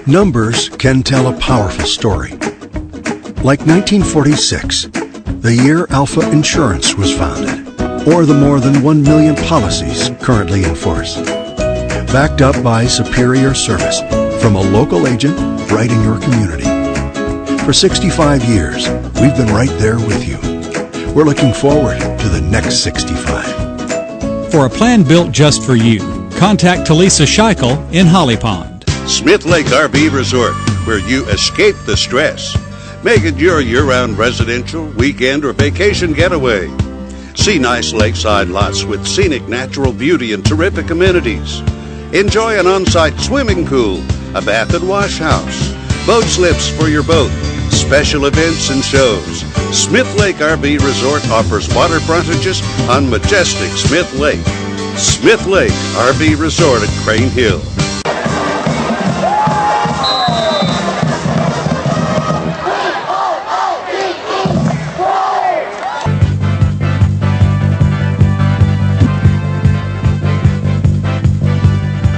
Numbers can tell a powerful story. Like 1946, the year Alpha Insurance was founded, or the more than 1 million policies currently in force. Backed up by superior service from a local agent right in your community. For 65 years, we've been right there with you. We're looking forward to the next 65. For a plan built just for you, contact Talisa Scheichel in Holly Pond. Smith Lake RV Resort, where you escape the stress. Make it your year-round residential, weekend, or vacation getaway. See nice lakeside lots with scenic natural beauty and terrific amenities. Enjoy an on-site swimming pool, a bath and wash house, boat slips for your boat, special events and shows. Smith Lake RV Resort offers water frontages on majestic Smith Lake. Smith Lake RV Resort at Crane Hill.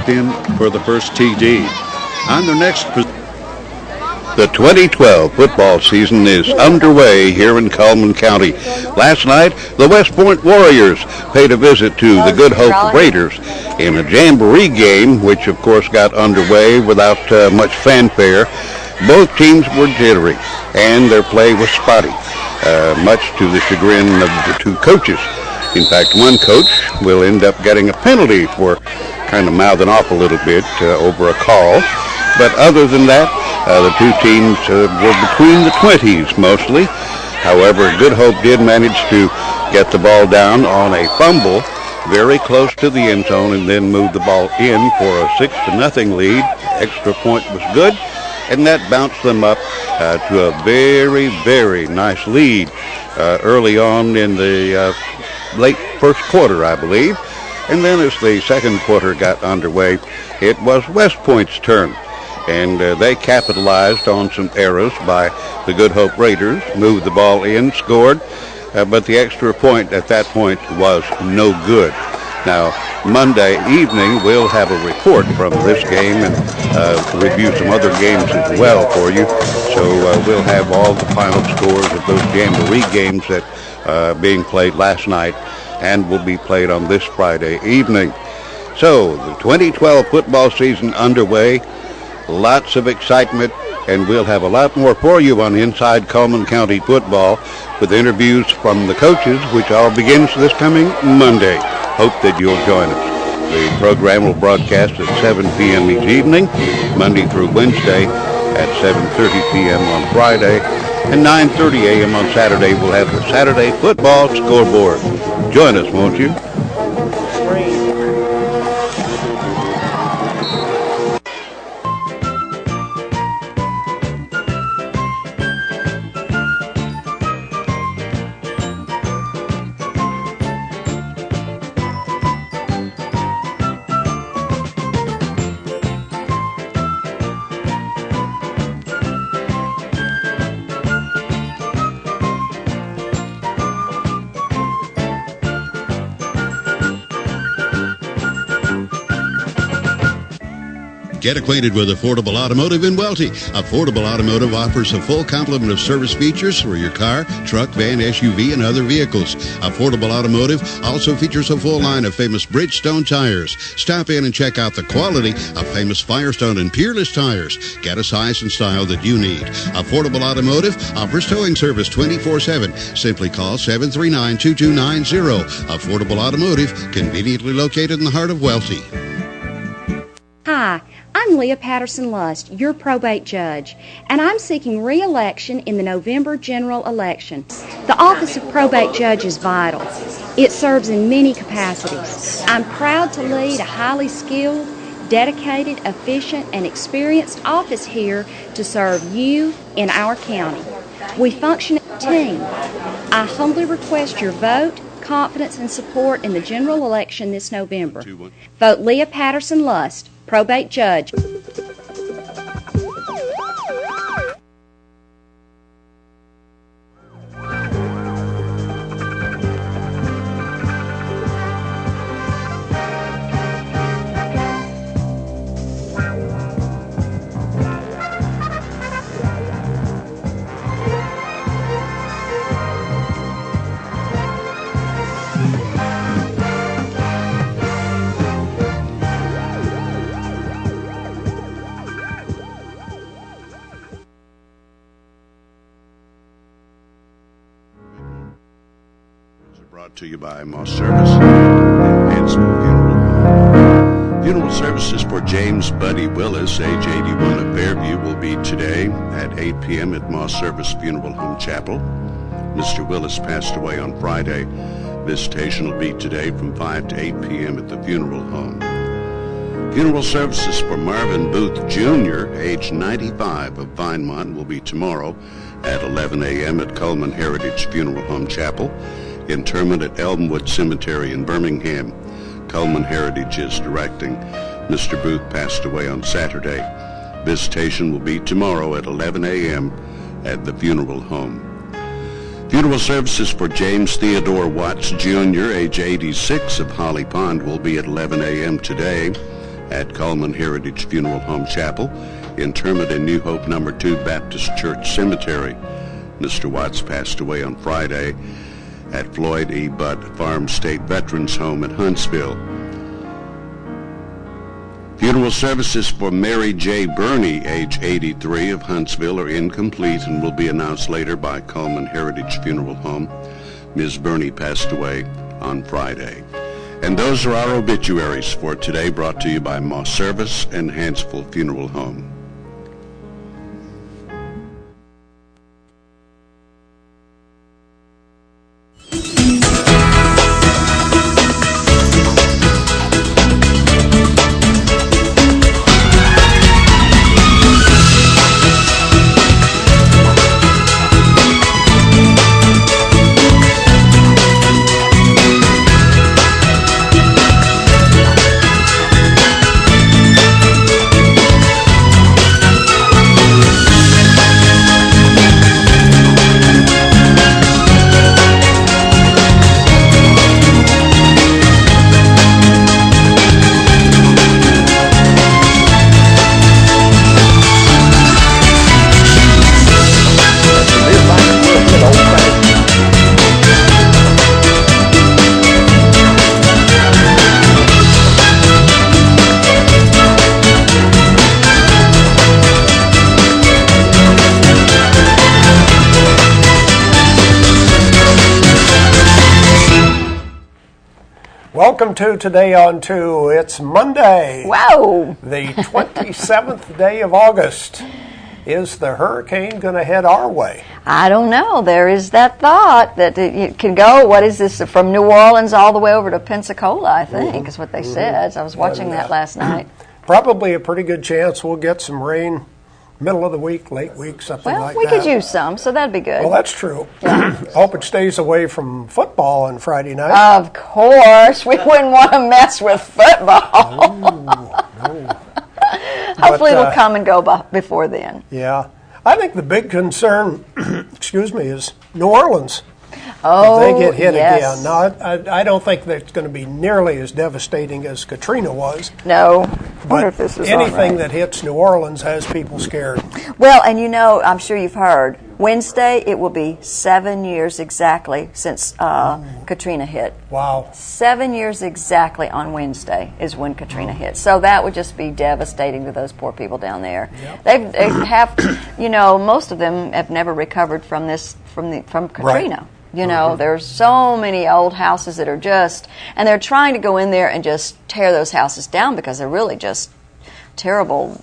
In for the first TD. On their next the 2012 football season is underway here in Cullman County. Last night, the West Point Warriors paid a visit to the Good Hope Raiders in a jamboree game, which of course got underway without much fanfare. Both teams were jittery, and their play was spotty, much to the chagrin of the two coaches. In fact, one coach will end up getting a penalty for kind of mouthing off a little bit over a call. But other than that, the two teams were between the 20s mostly. However, Good Hope did manage to get the ball down on a fumble very close to the end zone and then move the ball in for a 6-0 lead. Extra point was good, and that bounced them up to a very, very nice lead early on in the late first quarter, I believe. And then as the second quarter got underway, it was West Point's turn. And they capitalized on some errors by the Good Hope Raiders, moved the ball in, scored, but the extra point at that point was no good. Now, Monday evening, we'll have a report from this game and review some other games as well for you. So we'll have all the final scores of those jamboree games that being played last night and will be played on this Friday evening. So, the 2012 football season underway, lots of excitement, and we'll have a lot more for you on Inside Cullman County Football with interviews from the coaches, which all begins this coming Monday. Hope that you'll join us. The program will broadcast at 7 p.m. each evening, Monday through Wednesday at 7:30 p.m. on Friday, and 9:30 a.m. on Saturday. We'll have the Saturday football scoreboard. Join us, won't you? Get acquainted with Affordable Automotive in Welty. Affordable Automotive offers a full complement of service features for your car, truck, van, SUV, and other vehicles. Affordable Automotive also features a full line of famous Bridgestone tires. Stop in and check out the quality of famous Firestone and Peerless tires. Get a size and style that you need. Affordable Automotive offers towing service 24/7. Simply call 739-2290. Affordable Automotive, conveniently located in the heart of Welty. Hi, I'm Leah Patterson-Lust, your probate judge, and I'm seeking re-election in the November general election. The office of probate judge is vital. It serves in many capacities. I'm proud to lead a highly skilled, dedicated, efficient, and experienced office here to serve you in our county. We function as a team. I humbly request your vote, confidence, and support in the general election this November. Vote Leah Patterson-Lust, probate judge. Brought to you by Moss Service and Hansville Funeral. Funeral services for James Buddy Willis, age 81 of Fairview, will be today at 8 p.m. at Moss Service Funeral Home Chapel. Mr. Willis passed away on Friday. Visitation will be today from 5 to 8 p.m. at the funeral home. Funeral services for Marvin Booth Jr., age 95 of Vinemont, will be tomorrow at 11 a.m. at Cullman Heritage Funeral Home Chapel. Interment at Elmwood Cemetery in Birmingham. Cullman Heritage is directing. Mr. Booth passed away on Saturday. Visitation will be tomorrow at 11 a.m. at the funeral home. Funeral services for James Theodore Watts Jr., age 86 of Holly Pond, will be at 11 a.m. today at Cullman Heritage Funeral Home Chapel. Interment in New Hope No. 2 Baptist Church Cemetery. Mr. Watts passed away on Friday at Floyd E. Butt Farm State Veterans Home at Huntsville. Funeral services for Mary J. Burney, age 83 of Huntsville, are incomplete and will be announced later by Cullman Heritage Funeral Home. Ms. Burney passed away on Friday. And those are our obituaries for today, brought to you by Moss Service and Hansville Funeral Home. Welcome to Today on 2. It's Monday. Wow. The 27th day of August. Is the hurricane going to head our way? I don't know. There is that thought that it can go, what is this, from New Orleans all the way over to Pensacola, I think, is what they said. So I was watching that last night. Probably a pretty good chance we'll get some rain middle of the week, late week, something like that. Well, we could use some, so that'd be good. Well, that's true. Yeah. Hope it stays away from football on Friday night. Of course. We wouldn't want to mess with football. No. Hopefully it'll come and go before then. Yeah. I think the big concern, is New Orleans. Oh, if they get hit yes. again. Now, I don't think that it's going to be nearly as devastating as Katrina was. No. But anything that hits New Orleans has people scared. Well, and I'm sure you've heard, Wednesday it will be 7 years exactly since Katrina hit. Wow. 7 years exactly on Wednesday is when Katrina hit. So that would just be devastating to those poor people down there. Yep. They have, most of them have never recovered from Katrina. Right. There's so many old houses that are and they're trying to go in there and just tear those houses down because they're really just terrible.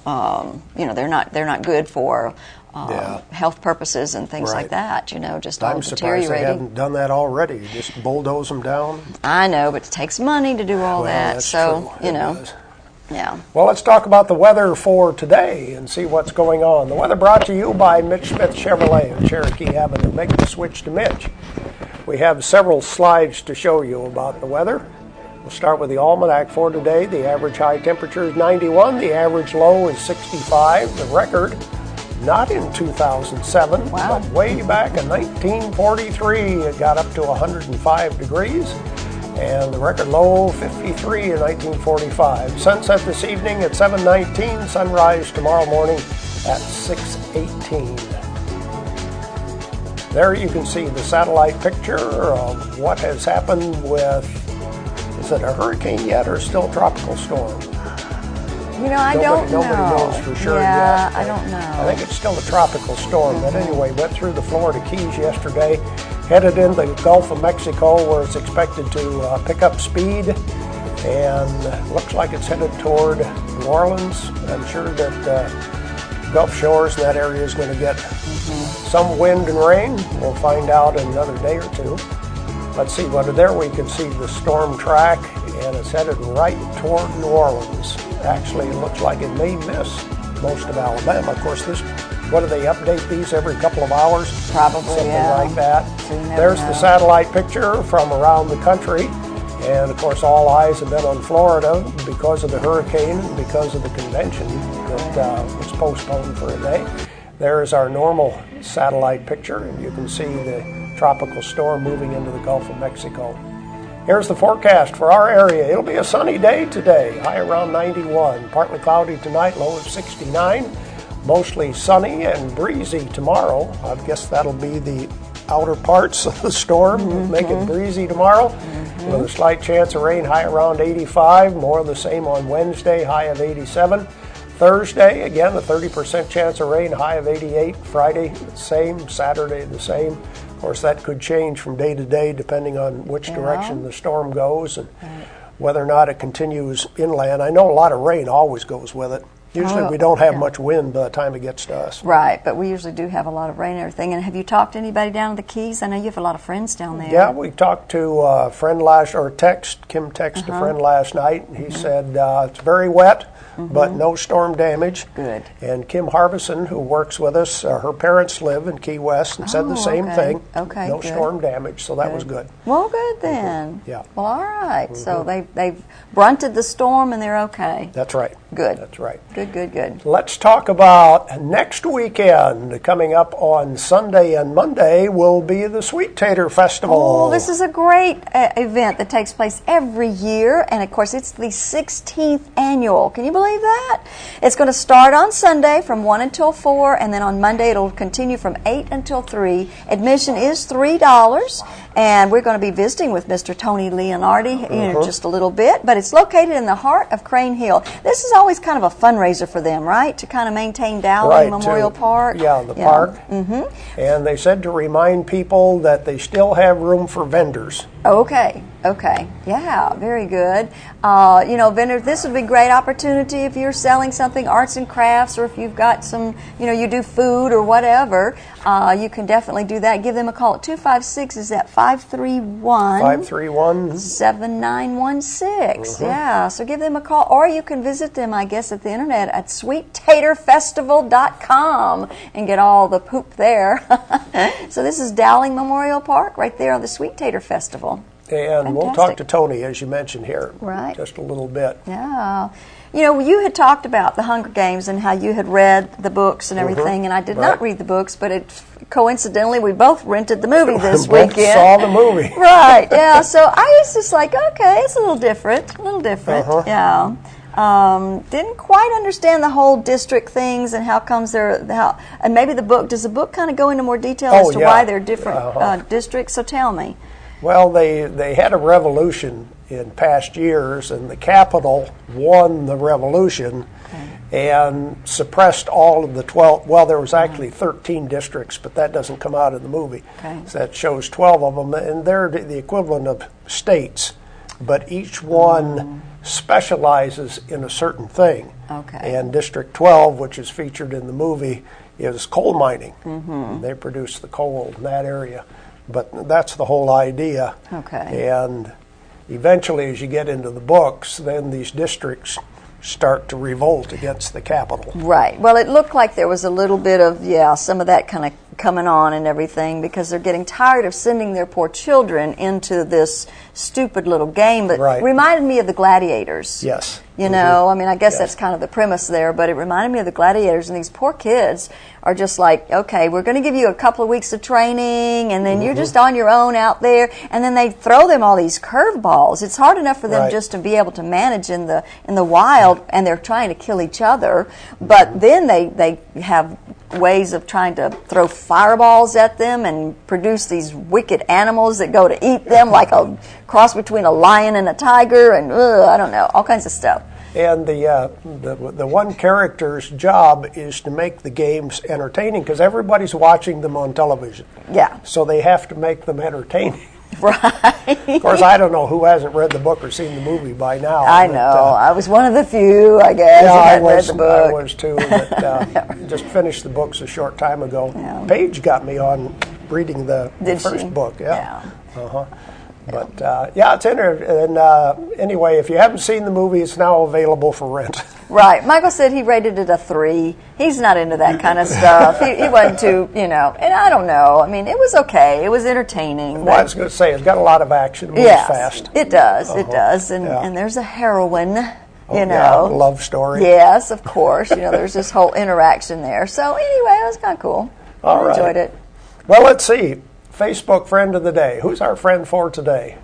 They're not good for Yeah. health purposes and things like that. Just all I'm surprised they deteriorating. haven't done that already. Just bulldoze them down. I know, but it takes money to do all that. That's So true. It does. yeah. Well, let's talk about the weather for today and see what's going on. The weather brought to you by Mitch Smith Chevrolet on Cherokee Avenue. Make the switch to Mitch. We have several slides to show you about the weather. We'll start with the almanac for today. The average high temperature is 91. The average low is 65. The record, not in 2007, Wow. but way back in 1943, it got up to 105 degrees. And the record low, 53 in 1945. Sunset this evening at 7:19. Sunrise tomorrow morning at 6:18. There you can see the satellite picture of what has happened with, is it a hurricane yet or still a tropical storm? I don't know. Nobody knows for sure yeah, yet. I don't know. I think it's still a tropical storm. But anyway, went through the Florida Keys yesterday, headed into the Gulf of Mexico where it's expected to pick up speed, and looks like it's headed toward New Orleans. I'm sure that Gulf Shores and that area is going to get some wind and rain. We'll find out in another day or two. Let's see, there we can see the storm track, and it's headed right toward New Orleans. Actually, it looks like it may miss most of Alabama. Of course, what do they update these every couple of hours? Probably, something yeah. like that. So you never There's know. the satellite picture from around the country. And of course, all eyes have been on Florida because of the hurricane and because of the convention that was postponed for a day. There's our normal satellite picture, and you can see the tropical storm moving into the Gulf of Mexico. Here's the forecast for our area. It'll be a sunny day today, high around 91. Partly cloudy tonight, low of 69. Mostly sunny and breezy tomorrow. I guess that'll be the outer parts of the storm, make it breezy tomorrow. With a slight chance of rain, high around 85. More of the same on Wednesday, high of 87. Thursday, again, a 30% chance of rain, high of 88. Friday, the same. Saturday, the same. Of course, that could change from day to day depending on which direction the storm goes and whether or not it continues inland. I know a lot of rain always goes with it. Usually we don't have much wind by the time it gets to us. Right, but we usually do have a lot of rain and everything. And have you talked to anybody down in the Keys? I know you have a lot of friends down there. Yeah, we talked to a friend Kim texted a friend last night, and he said it's very wet, but no storm damage. Good. And Kim Harbison, who works with us, her parents live in Key West, and said the same thing. Okay, no good. storm damage, so that was good. Well, good then. Yeah. Well, all right. So they've brunted the storm and they're okay. That's right. Good. That's right. Good. Let's talk about next weekend. Coming up on Sunday and Monday will be the Sweet Tater Festival. Oh, this is a great event that takes place every year, and of course it's the 16th annual. Can you believe that? It's going to start on Sunday from 1 until 4, and then on Monday it'll continue from 8 until 3. Admission is $3, and we're going to be visiting with Mr. Tony Leonardi in just a little bit, but it's located in the heart of Crane Hill. This is always kind of a fundraiser for them, right? To kind of maintain Dowling Memorial Park. Yeah, the park. And they said to remind people that they still have room for vendors. Okay. Yeah, very good. Vendors, this would be a great opportunity if you're selling something, arts and crafts, or if you've got some, you do food or whatever. You can definitely do that. Give them a call at 256, is that 531? 531. 7916. Yeah, so give them a call, or you can visit them, I guess, at the internet at sweettaterfestival.com and get all the poop there. So this is Dowling Memorial Park right there on the Sweet Tater Festival. And we'll talk to Tony, as you mentioned here, just a little bit. Yeah. You had talked about the Hunger Games and how you had read the books and everything, and I did not read the books, but coincidentally, we both rented the movie this weekend. Saw the movie. Right, yeah. So I was just like, okay, it's a little different. Yeah. Didn't quite understand the whole district things and how comes and maybe does the book kind of go into more detail as to why they're different districts? So tell me. Well, they had a revolution in past years, and the capital won the revolution and suppressed all of the 12. Well, there was actually 13 districts, but that doesn't come out in the movie. So that shows 12 of them, and they're the equivalent of states, but each one specializes in a certain thing. Okay. And District 12, which is featured in the movie, is coal mining. They produce the coal in that area. But that's the whole idea. Okay. And eventually, as you get into the books, then these districts start to revolt against the capital. Right. Well, it looked like there was a little bit of, some of that kind of coming on and everything, because they're getting tired of sending their poor children into this stupid little game that reminded me of the Gladiators. Yes. You know, I mean, I guess that's kind of the premise there, but it reminded me of the Gladiators, and these poor kids are just like, okay, we're going to give you a couple of weeks of training, and then you're just on your own out there, and then they throw them all these curveballs. It's hard enough for them just to be able to manage in the wild, and they're trying to kill each other, but then they have ways of trying to throw fireballs at them and produce these wicked animals that go to eat them, like a cross between a lion and a tiger, and I don't know, all kinds of stuff. And the one character's job is to make the games entertaining, because everybody's watching them on television. Yeah. So they have to make them entertaining. Right. Of course, I don't know who hasn't read the book or seen the movie by now. I know. I was one of the few, I guess, who hadn't read the book. I was too, but just finished the books a short time ago. Yeah. Paige got me on reading the first book. Yeah. But, it's interesting. And anyway, if you haven't seen the movie, it's now available for rent. Right. Michael said he rated it a 3. He's not into that kind of stuff. He wasn't too, and I don't know. I mean, it was okay. It was entertaining. Well, I was going to say, it's got a lot of action. It moves fast. It does. It does. And there's a heroine, love story. Yes, of course. There's this whole interaction there. So anyway, it was kind of cool. I enjoyed it. Well, let's see. Facebook friend of the day. Who's our friend for today?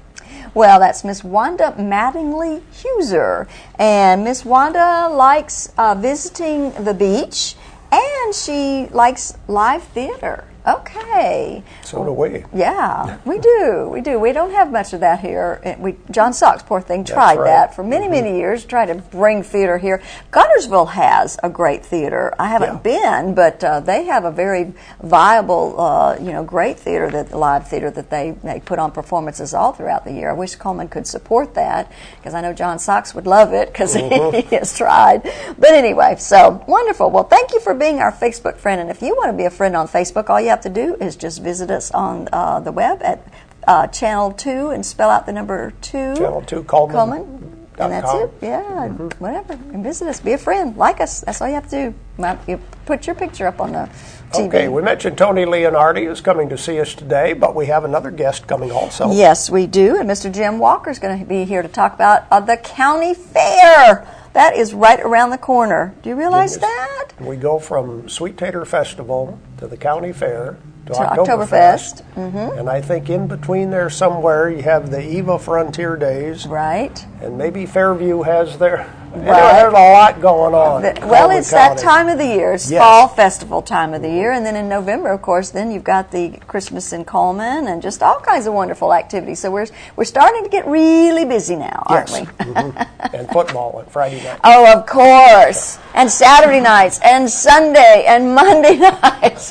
Well, that's Miss Wanda Mattingly Huser. And Miss Wanda likes visiting the beach, and she likes live theater. Okay. So do we. Yeah, we do. We do. We don't have much of that here. John Socks, poor thing, tried that for many, many years, tried to bring theater here. Guntersville has a great theater. I haven't been, but they have a very viable, great theater, live theater that they put on performances all throughout the year. I wish Cullman could support that, because I know John Socks would love it, because he has tried. But anyway, so wonderful. Well, thank you for being our Facebook friend. And if you want to be a friend on Facebook, all you have to do is just visit us on the web at Channel 2 and spell out the number 2. Channel 2, Cullman. And that's it. Yeah, whatever. And visit us. Be a friend. Like us. That's all you have to do. You put your picture up on the TV. Okay, we mentioned Tony Leonardi is coming to see us today, but we have another guest coming also. Yes, we do. And Mr. Jim Walker is going to be here to talk about the county fair. That is right around the corner. Do you realize that? We go from Sweet Tater Festival to the county fair to Oktoberfest. And I think in between there somewhere you have the Eva Frontier Days. Right. And maybe Fairview has their... Right. There's a lot going on. Well, it's that time of the year. It's fall festival time of the year. And then in November, of course, then you've got the Christmas in Cullman and just all kinds of wonderful activities. So we're starting to get really busy now, aren't we? And football on Friday night. Oh, of course. And Saturday nights and Sunday and Monday nights.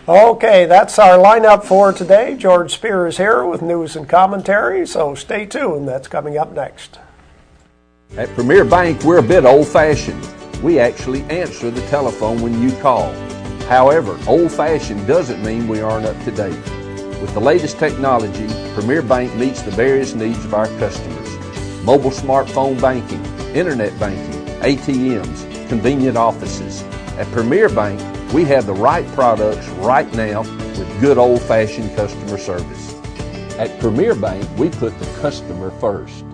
Okay, that's our lineup for today. George Spear is here with news and commentary, so stay tuned. That's coming up next. At Premier Bank, we're a bit old-fashioned. We actually answer the telephone when you call. However, old-fashioned doesn't mean we aren't up to date. With the latest technology, Premier Bank meets the various needs of our customers. Mobile smartphone banking, internet banking, ATMs, convenient offices. At Premier Bank, we have the right products right now with good old-fashioned customer service. At Premier Bank, we put the customer first.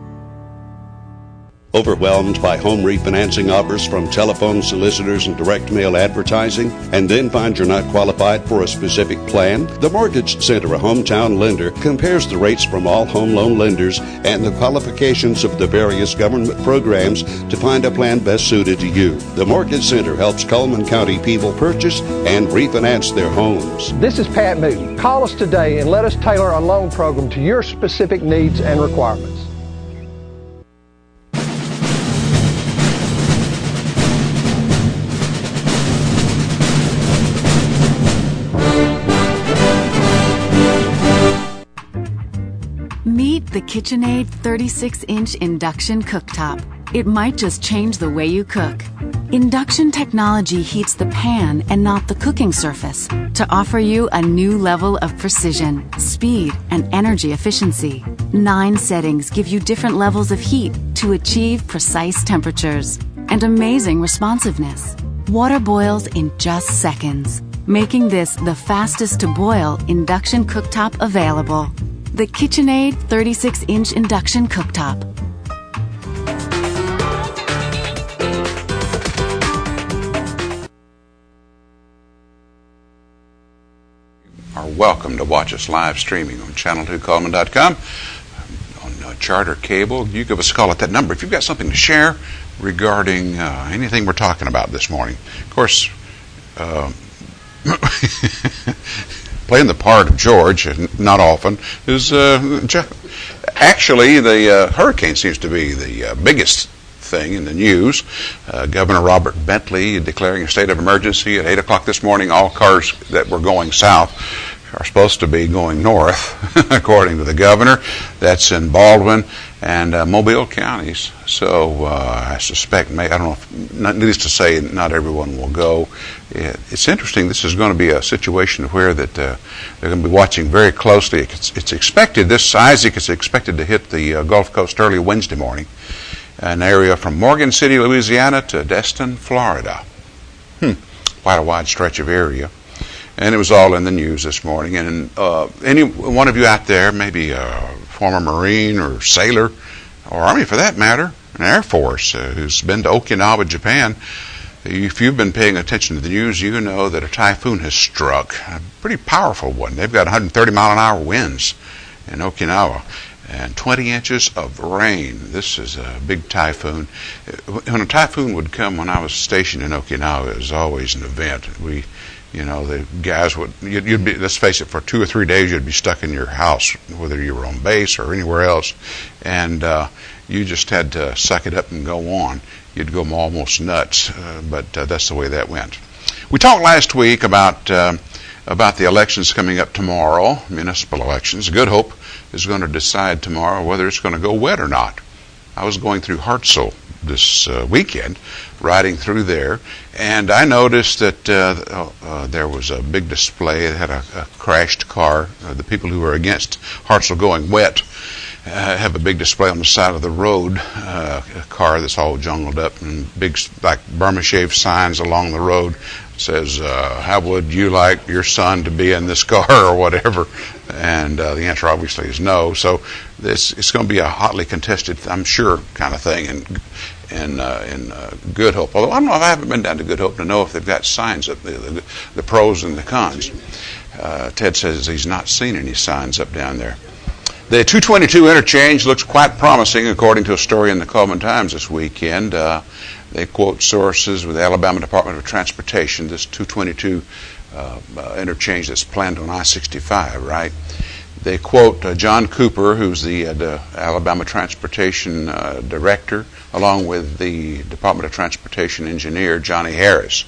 Overwhelmed by home refinancing offers from telephone solicitors and direct mail advertising, and then find you're not qualified for a specific plan? The Mortgage Center, a hometown lender, compares the rates from all home loan lenders and the qualifications of the various government programs to find a plan best suited to you. The Mortgage Center helps Cullman County people purchase and refinance their homes. This is Pat Newton. Call us today and let us tailor a loan program to your specific needs and requirements. Meet the KitchenAid 36-inch induction cooktop. It might just change the way you cook. Induction technology heats the pan and not the cooking surface to offer you a new level of precision, speed, and energy efficiency. 9 settings give you different levels of heat to achieve precise temperatures and amazing responsiveness. Water boils in just seconds, making this the fastest to boil induction cooktop available. The KitchenAid 36-inch induction cooktop. Are welcome to watch us live streaming on channel2cullman.com, on Charter Cable. You give us a call at that number if you've got something to share regarding anything we're talking about this morning. Of course, playing the part of George, not often, is Jeff. Actually, the hurricane seems to be the biggest thing in the news. Governor Robert Bentley declaring a state of emergency at 8 o'clock this morning. All cars that were going south are supposed to be going north, according to the governor. That's in Baldwin and Mobile counties. So I suspect, I don't know, needless to say, not everyone will go. It's interesting. This is going to be a situation where that they're going to be watching very closely. It's expected, this Isaac is expected to hit the Gulf Coast early Wednesday morning, an area from Morgan City, Louisiana to Destin, Florida. Quite a wide stretch of area. And it was all in the news this morning. And any one of you out there, maybe a former Marine or sailor, or Army for that matter, an Air Force who's been to Okinawa, Japan, if you've been paying attention to the news, you know that a typhoon has struck, a pretty powerful one. They've got 130-mile-an-hour winds in Okinawa and 20 inches of rain. This is a big typhoon. When a typhoon would come when I was stationed in Okinawa, it was always an event. The guys would, you'd be, let's face it, for 2 or 3 days you'd be stuck in your house, whether you were on base or anywhere else, and you just had to suck it up and go on. You'd go almost nuts, but that's the way that went. We talked last week about the elections coming up tomorrow, municipal elections. Good Hope is going to decide tomorrow whether it's going to go wet or not. I was going through Hartselle this weekend, riding through there, and I noticed that there was a big display. It had a crashed car. The people who are against Hartselle going wet have a big display on the side of the road, a car that's all jungled up, and big, like Burma Shave signs along the road. It says, how would you like your son to be in this car, or whatever? And the answer obviously is no. So it's going to be a hotly contested, I'm sure, kind of thing in Good Hope. Although I haven't been down to Good Hope to know if they've got signs up there, the pros and the cons. Ted says he's not seen any signs up down there. The 222 interchange looks quite promising, according to a story in the Cullman Times this weekend. They quote sources with the Alabama Department of Transportation, this 222 interchange that's planned on I-65, right? They quote John Cooper, who's the Alabama Transportation Director, along with the Department of Transportation engineer, Johnny Harris.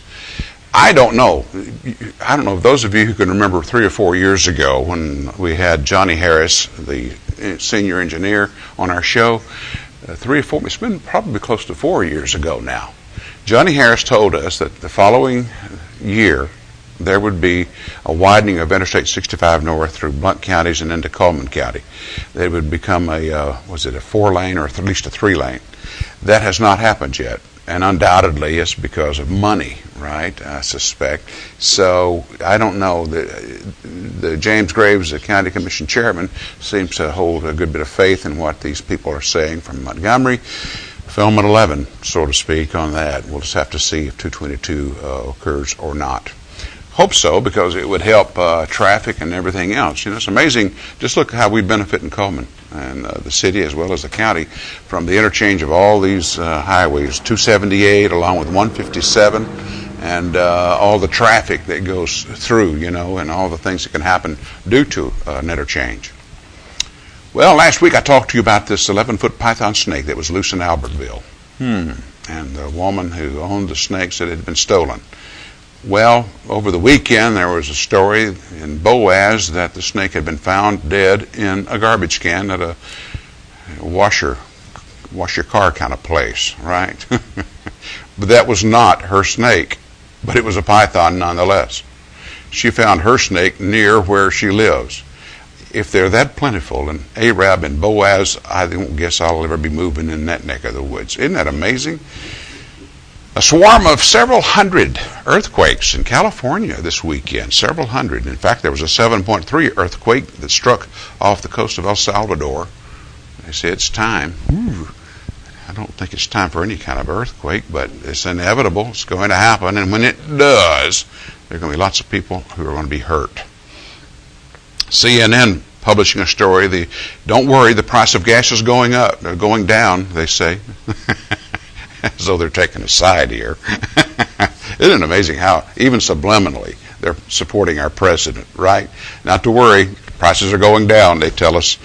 I don't know if those of you who can remember 3 or 4 years ago when we had Johnny Harris, the senior engineer, on our show, 3 or 4, it's been probably close to 4 years ago now. Johnny Harris told us that the following year there would be a widening of Interstate 65 north through Blount counties and into Cullman County. They would become a 4-lane or at least a 3-lane. That has not happened yet. And undoubtedly it's because of money, right? I suspect. So I don't know. The James Graves, the county commission chairman, seems to hold a good bit of faith in what these people are saying from Montgomery. Film at 11, so to speak, on that. We'll just have to see if 222 occurs or not. Hope so, because it would help traffic and everything else. It's amazing. Just look how we benefit in Cullman and the city as well as the county from the interchange of all these highways, 278 along with 157, and all the traffic that goes through, and all the things that can happen due to an interchange. Well, last week I talked to you about this 11-foot python snake that was loose in Albertville. And the woman who owned the snake said it had been stolen. Well, over the weekend there was a story in Boaz that the snake had been found dead in a garbage can at a wash your car kind of place, right? But that was not her snake, but it was a python nonetheless. She found her snake near where she lives. If they're that plentiful, and Arab and Boaz, I don't guess I'll ever be moving in that neck of the woods. Isn't that amazing? A swarm of several hundred earthquakes in California this weekend, several hundred. In fact, there was a 7.3 earthquake that struck off the coast of El Salvador. They say it's time. I don't think it's time for any kind of earthquake, but it's inevitable. It's going to happen, and when it does, there are going to be lots of people who are going to be hurt. CNN publishing a story. Don't worry, the price of gas is going up. They're going down, they say. As though they're taking a side here. Isn't it amazing how, even subliminally, they're supporting our president, right? Not to worry, prices are going down, they tell us.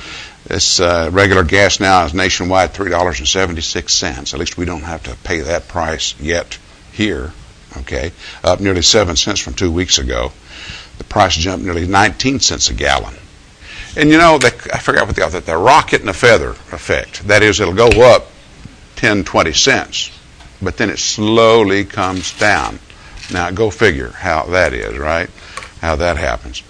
This regular gas now is nationwide $3.76. At least we don't have to pay that price yet here, okay? Up nearly 7 cents from 2 weeks ago. The price jumped nearly 19 cents a gallon. And you know, I forgot what they call it, the rocket and a feather effect. That is, it'll go up 10, 20 cents, but then it slowly comes down. Now, go figure how that is, right? How that happens.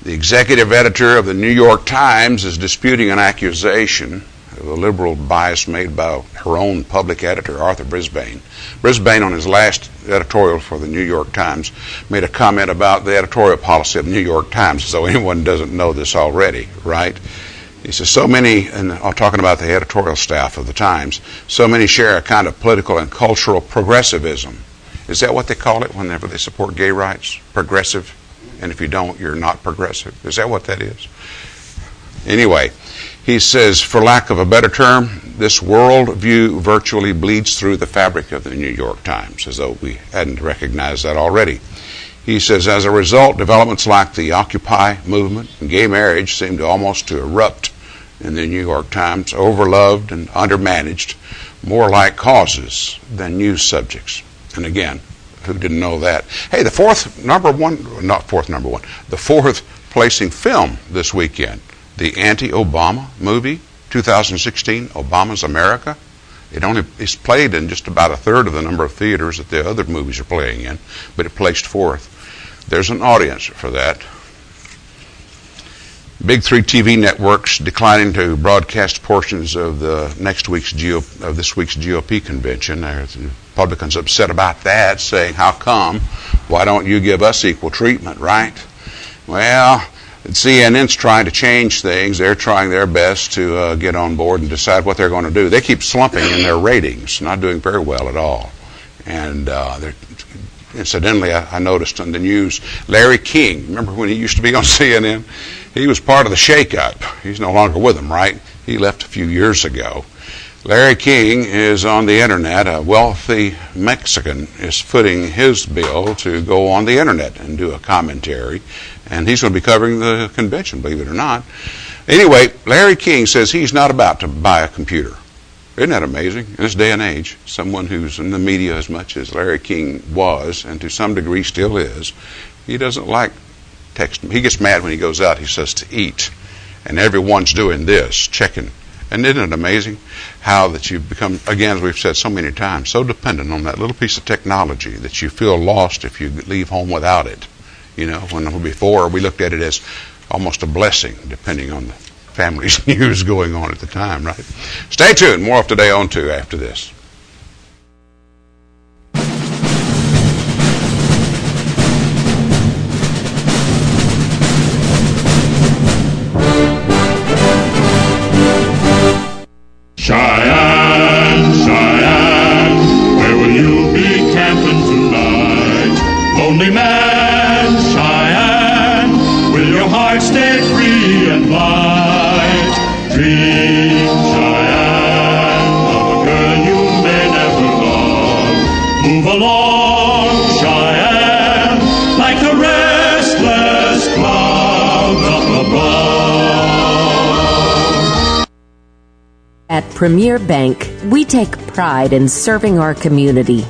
The executive editor of the New York Times is disputing an accusation of a liberal bias made by her own public editor, Arthur Brisbane. Brisbane, on his last editorial for the New York Times, made a comment about the editorial policy of the New York Times, so anyone doesn't know this already, right? He says, so many, and I'm talking about the editorial staff of the Times, so many share a kind of political and cultural progressivism. Is that what they call it whenever they support gay rights? Progressive? And if you don't, you're not progressive. Is that what that is? Anyway, he says, for lack of a better term, this worldview virtually bleeds through the fabric of the New York Times, as though we hadn't recognized that already. He says, as a result, developments like the Occupy movement and gay marriage seem to almost to erupt in the New York Times, overloved and undermanaged, more like causes than news subjects. And again, who didn't know that? Hey, the fourth placing film this weekend, the anti-Obama movie, 2016, Obama's America. It's played in just about a third of the number of theaters that the other movies are playing in, but it placed fourth. There's an audience for that. Big three TV networks declining to broadcast portions of this week's GOP convention. The Republicans upset about that, saying, how come? Why don't you give us equal treatment, right? Well, CNN's trying to change things. They're trying their best to get on board and decide what they're going to do. They keep slumping in their ratings, not doing very well at all. And incidentally, I noticed on the news, Larry King, remember when he used to be on CNN? He was part of the shakeup. He's no longer with them, right? He left a few years ago. Larry King is on the internet. A wealthy Mexican is footing his bill to go on the internet and do a commentary. And he's going to be covering the convention, believe it or not. Anyway, Larry King says he's not about to buy a computer. Isn't that amazing? In this day and age, someone who's in the media as much as Larry King was, and to some degree still is, he doesn't like texting. He gets mad when he goes out, he says, to eat. And everyone's doing this, checking. And isn't it amazing how that you become, again, as we've said so many times, so dependent on that little piece of technology that you feel lost if you leave home without it. You know, when before we looked at it as almost a blessing, depending on the family's news going on at the time, right? Stay tuned. More of Today on 2 after this. Cheyenne, Cheyenne, where will you be camping tonight? Lonely man, Cheyenne, will your heart stay free and light? Dream, Cheyenne, of a girl you may never love. Move along, Cheyenne, like the restless clouds up above. At Premier Bank, we take pride in serving our community.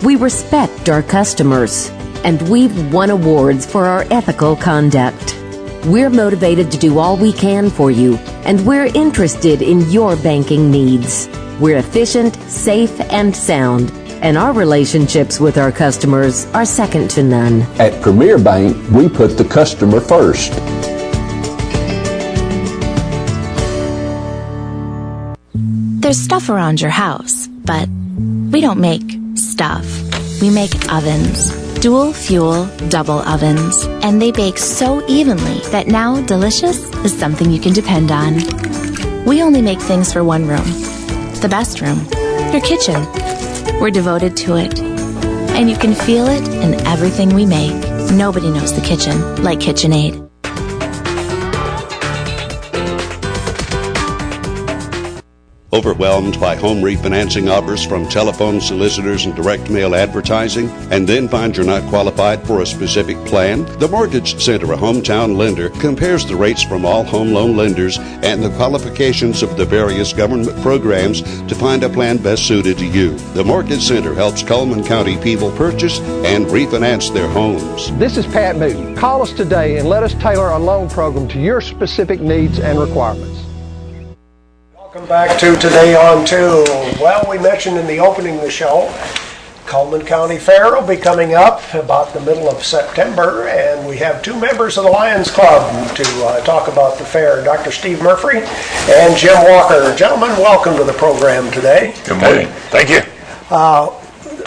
We respect our customers, and we've won awards for our ethical conduct. We're motivated to do all we can for you, and we're interested in your banking needs. We're efficient, safe, and sound, and our relationships with our customers are second to none. At Premier Bank, we put the customer first. There's stuff around your house, but we don't make stuff. We make ovens. Dual fuel, double ovens. And they bake so evenly that now delicious is something you can depend on. We only make things for one room. The best room. Your kitchen. We're devoted to it. And you can feel it in everything we make. Nobody knows the kitchen like KitchenAid. Overwhelmed by home refinancing offers from telephone solicitors and direct mail advertising, and then find you're not qualified for a specific plan? The Mortgage Center, a hometown lender, compares the rates from all home loan lenders and the qualifications of the various government programs to find a plan best suited to you. The Mortgage Center helps Cullman County people purchase and refinance their homes. This is Pat Newton. Call us today and let us tailor a loan program to your specific needs and requirements. Welcome back to Today on 2. Well, we mentioned in the opening of the show, Cullman County Fair will be coming up about the middle of September, and we have two members of the Lions Club to talk about the fair, Dr. Steve Murphy and Jim Walker. Gentlemen, welcome to the program today. Good morning. Thank you.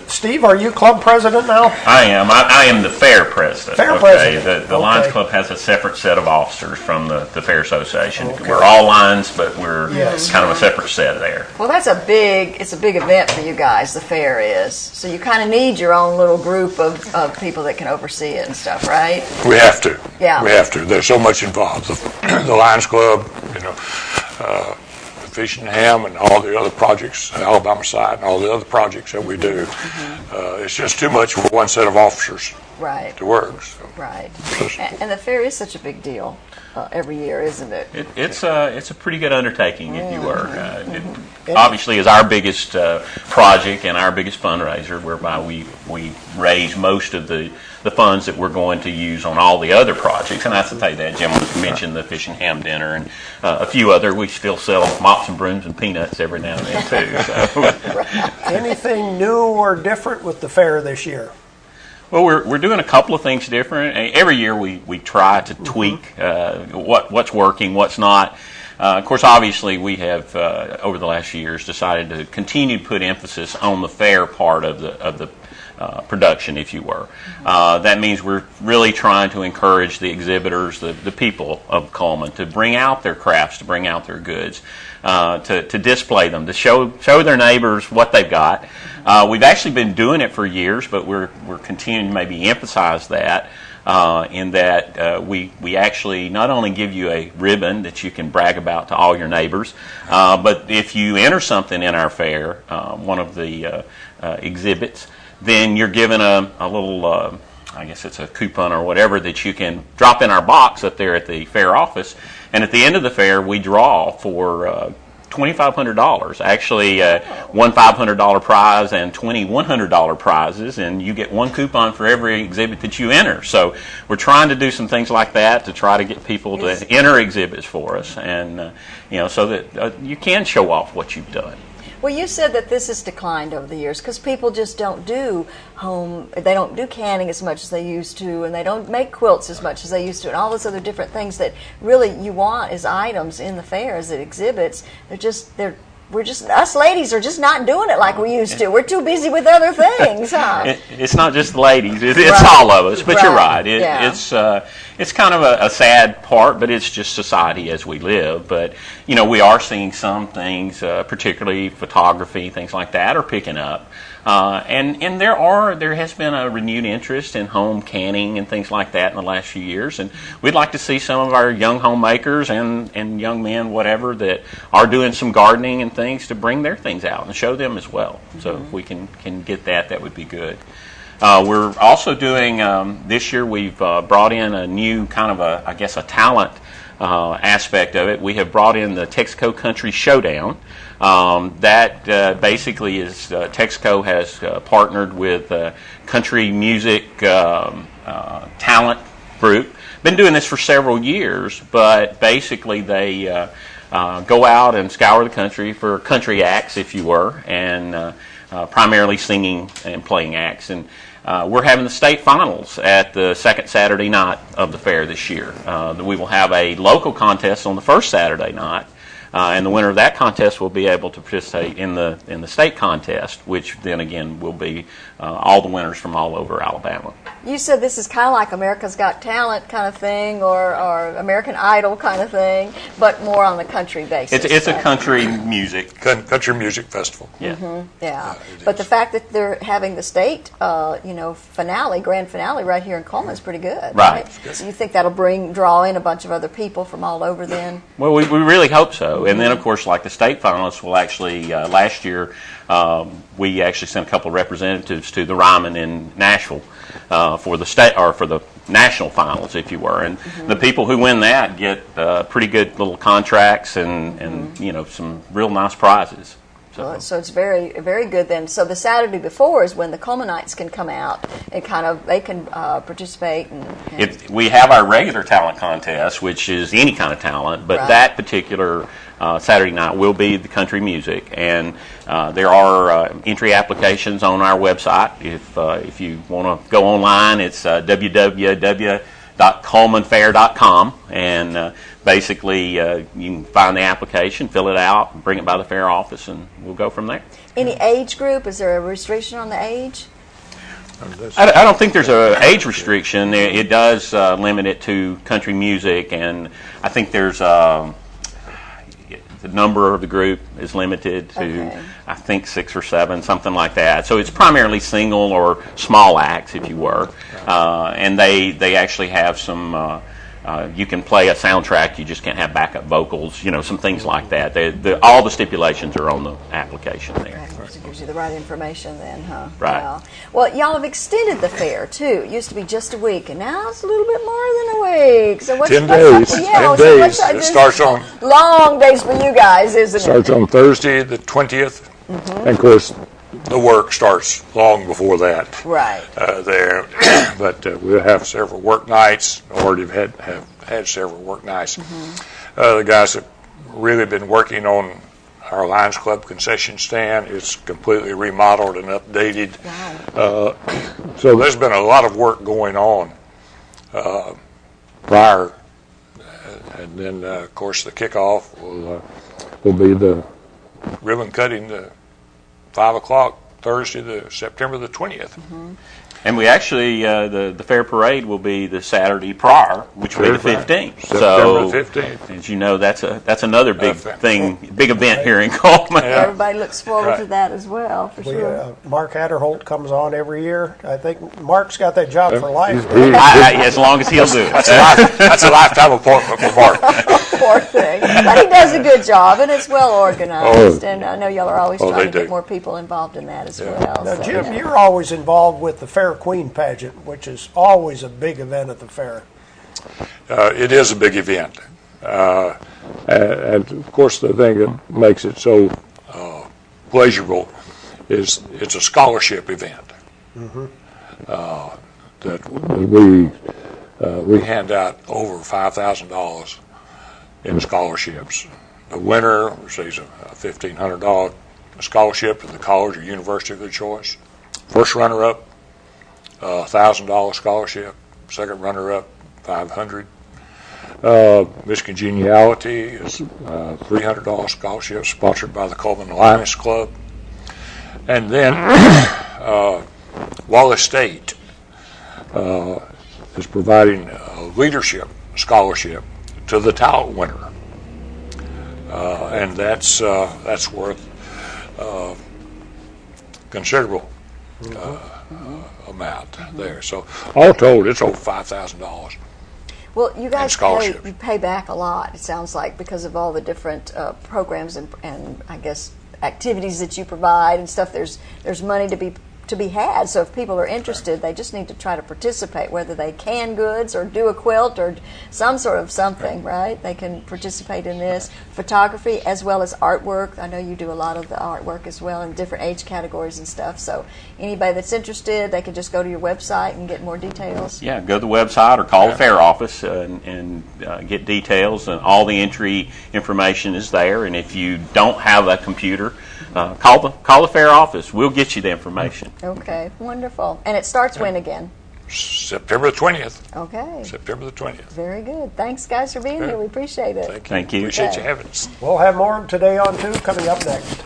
Steve, are you club president now? I am. I am the fair president. Fair president. The Lions Club has a separate set of officers from the Fair Association. Okay. We're all Lions, but we're kind of a separate set there. Well, it's a big event for you guys, the fair is. So you kind of need your own little group of people that can oversee it and stuff, right? We have to. Yeah. We have to. There's so much involved. The Lions Club, Fish and Ham and all the other projects, the Alabama side and all the other projects that we do. It's just too much for one set of officers to work. So. Right. And the fair is such a big deal every year, isn't it? It's a pretty good undertaking, if you were. It obviously is our biggest project and our biggest fundraiser, whereby we raise most of the funds that we're going to use on all the other projects. And I have to tell you that Jim mentioned the Fish and Ham dinner and a few other. We still sell mops and brooms and peanuts every now and then too. So. Anything new or different with the fair this year? Well, we're doing a couple of things different. Every year we try to tweak what's working, what's not. Of course, obviously, we have over the last few years decided to continue to put emphasis on the fair part of the production, if you were. That means we're really trying to encourage the exhibitors, the people of Cullman, to bring out their crafts, to bring out their goods, to display them, to show their neighbors what they've got. We've actually been doing it for years, but we're continuing to maybe emphasize that. In that we actually not only give you a ribbon that you can brag about to all your neighbors, but if you enter something in our fair, one of the exhibits, then you're given a little, I guess it's a coupon or whatever, that you can drop in our box up there at the fair office. And at the end of the fair, we draw for $2,500. Actually, one $500 prize and 20 $100 prizes, and you get one coupon for every exhibit that you enter. So we're trying to do some things like that to try to get people to enter exhibits for us, and so that you can show off what you've done. Well, you said that this has declined over the years because people just don't do they don't do canning as much as they used to, and they don't make quilts as much as they used to, and all those other different things that really you want as items in the fair, as it exhibits. Us ladies are just not doing it like we used to. We're too busy with other things, huh? It's not just the ladies. It's all of us. But you're right. It's kind of a sad part, but it's just society as we live. But, we are seeing some things, particularly photography, things like that, are picking up. And there has been a renewed interest in home canning and things like that in the last few years, and we'd like to see some of our young homemakers and young men, whatever, that are doing some gardening and things to bring their things out and show them as well. So if we can get that would be good. We're also doing this year. We've brought in a new kind of a talent aspect of it. We have brought in the Texaco Country Showdown. That basically is Texaco has partnered with country music talent group. Been doing this for several years, but basically they go out and scour the country for country acts, if you were, and primarily singing and playing acts. And we're having the state finals at the second Saturday night of the fair this year. We will have a local contest on the first Saturday night, and the winner of that contest will be able to participate in the state contest, which then again will be all the winners from all over Alabama. You said this is kind of like America's Got Talent kind of thing, or American Idol kind of thing, but more on the country basis. It's a country music festival. Yeah, yeah. But the fact that they're having the state, finale, grand finale, right here in Cullman is pretty good. Right. So you think that'll draw in a bunch of other people from all over then? Well, we really hope so. And then, of course, like the state finalists will actually, last year, we actually sent a couple of representatives to the Ryman in Nashville for the state or for the national finals, if you were. And the people who win that get pretty good little contracts and some real nice prizes. So it's very, very good then. So the Saturday before is when the Cullmanites can come out and they can participate. We have our regular talent contest, which is any kind of talent, but that particular Saturday night will be the country music, and there are entry applications on our website. If you want to go online, it's www.cullmanfair.com, and basically you can find the application, fill it out, bring it by the fair office, and we'll go from there. Any age group? Is there a restriction on the age? I don't think there's an age restriction. It does limit it to country music, and I think there's the number of the group is limited to, I think, 6 or 7, something like that. So it's primarily single or small acts, if you were. And they actually have some, you can play a soundtrack, you just can't have backup vocals, some things like that. All the stipulations are on the application there. So it gives you the right information then, huh? Right. Well, y'all have extended the fair, too. It used to be just a week, and now it's a little bit more than a week. So 10 days. 10 days. It starts on... Long days for you guys, isn't it? Starts on Thursday, the 20th. And, of course, the work starts long before that. Right. There. But we'll have several work nights, already have had several work nights. The guys have really been working on our Lions Club concession stand. It's completely remodeled and updated. Wow. So there's been a lot of work going on prior. And then, of course, the kickoff will be the ribbon cutting, the 5 o'clock Thursday, September the 20th. And we actually, the fair parade will be the Saturday prior, which will be the 15th. September 15th. As you know, that's another big big event here in Cullman. Yeah. Everybody looks forward to that as well, for sure. Mark Hatterholt comes on every year. I think Mark's got that job for life. As long as he'll do it. That's a lifetime appointment for Mark. Poor thing. But he does a good job, and it's well organized. And I know y'all are always trying to get more people involved in that as well. Now, Jim, you're always involved with the Fair Queen pageant, which is always a big event at the fair. It is a big event. And of course, the thing that makes it so pleasurable is it's a scholarship event. That we hand out over $5,000 in scholarships. The winner receives a $1,500 scholarship to the college or university of their choice. First runner-up, $1,000 scholarship. Second runner-up, $500. Miss Congeniality is $300 scholarship sponsored by the Cullman Lions Club. And then Wallace State is providing a leadership scholarship to the talent winner. And that's worth considerable amount there. So all told, it's over $5,000. Well, you guys pay back a lot, it sounds like, because of all the different programs and I guess activities that you provide and stuff. There's money to be to be had. So if people are interested, they just need to try to participate, whether they can goods or do a quilt or some sort of something, right? They can participate in this. Photography as well as artwork. I know you do a lot of the artwork as well in different age categories and stuff. So anybody that's interested, they can just go to your website and get more details. Yeah, go to the website or call the fair office and get details, and all the entry information is there. And if you don't have a computer, call the fair office. We'll get you the information. Okay, wonderful. And it starts when again? September the 20th. Okay. September the 20th. Very good. Thanks, guys, for being here. We appreciate it. Thank you. Appreciate you having us. We'll have more Today on 2 coming up next.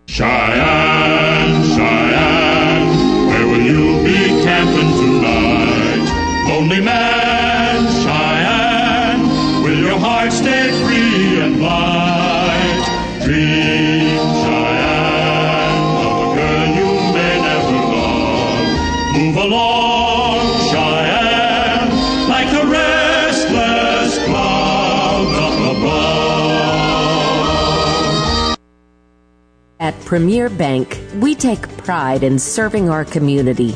Cheyenne, Cheyenne, where will you be camping tonight? Lonely man, Cheyenne, will your heart stay free and light? Dream, Cheyenne, of a girl you may never love. Move along, Cheyenne, like the restless clouds up above. At Premier Bank, we take pride in serving our community.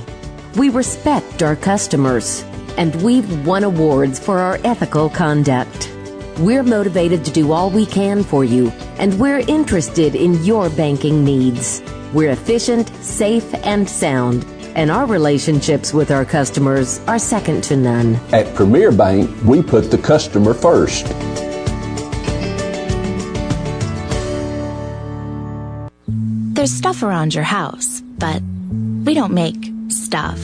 We respect our customers, and we've won awards for our ethical conduct. We're motivated to do all we can for you, and we're interested in your banking needs. We're efficient, safe, and sound, and our relationships with our customers are second to none. At Premier Bank, we put the customer first. There's stuff around your house, but we don't make stuff.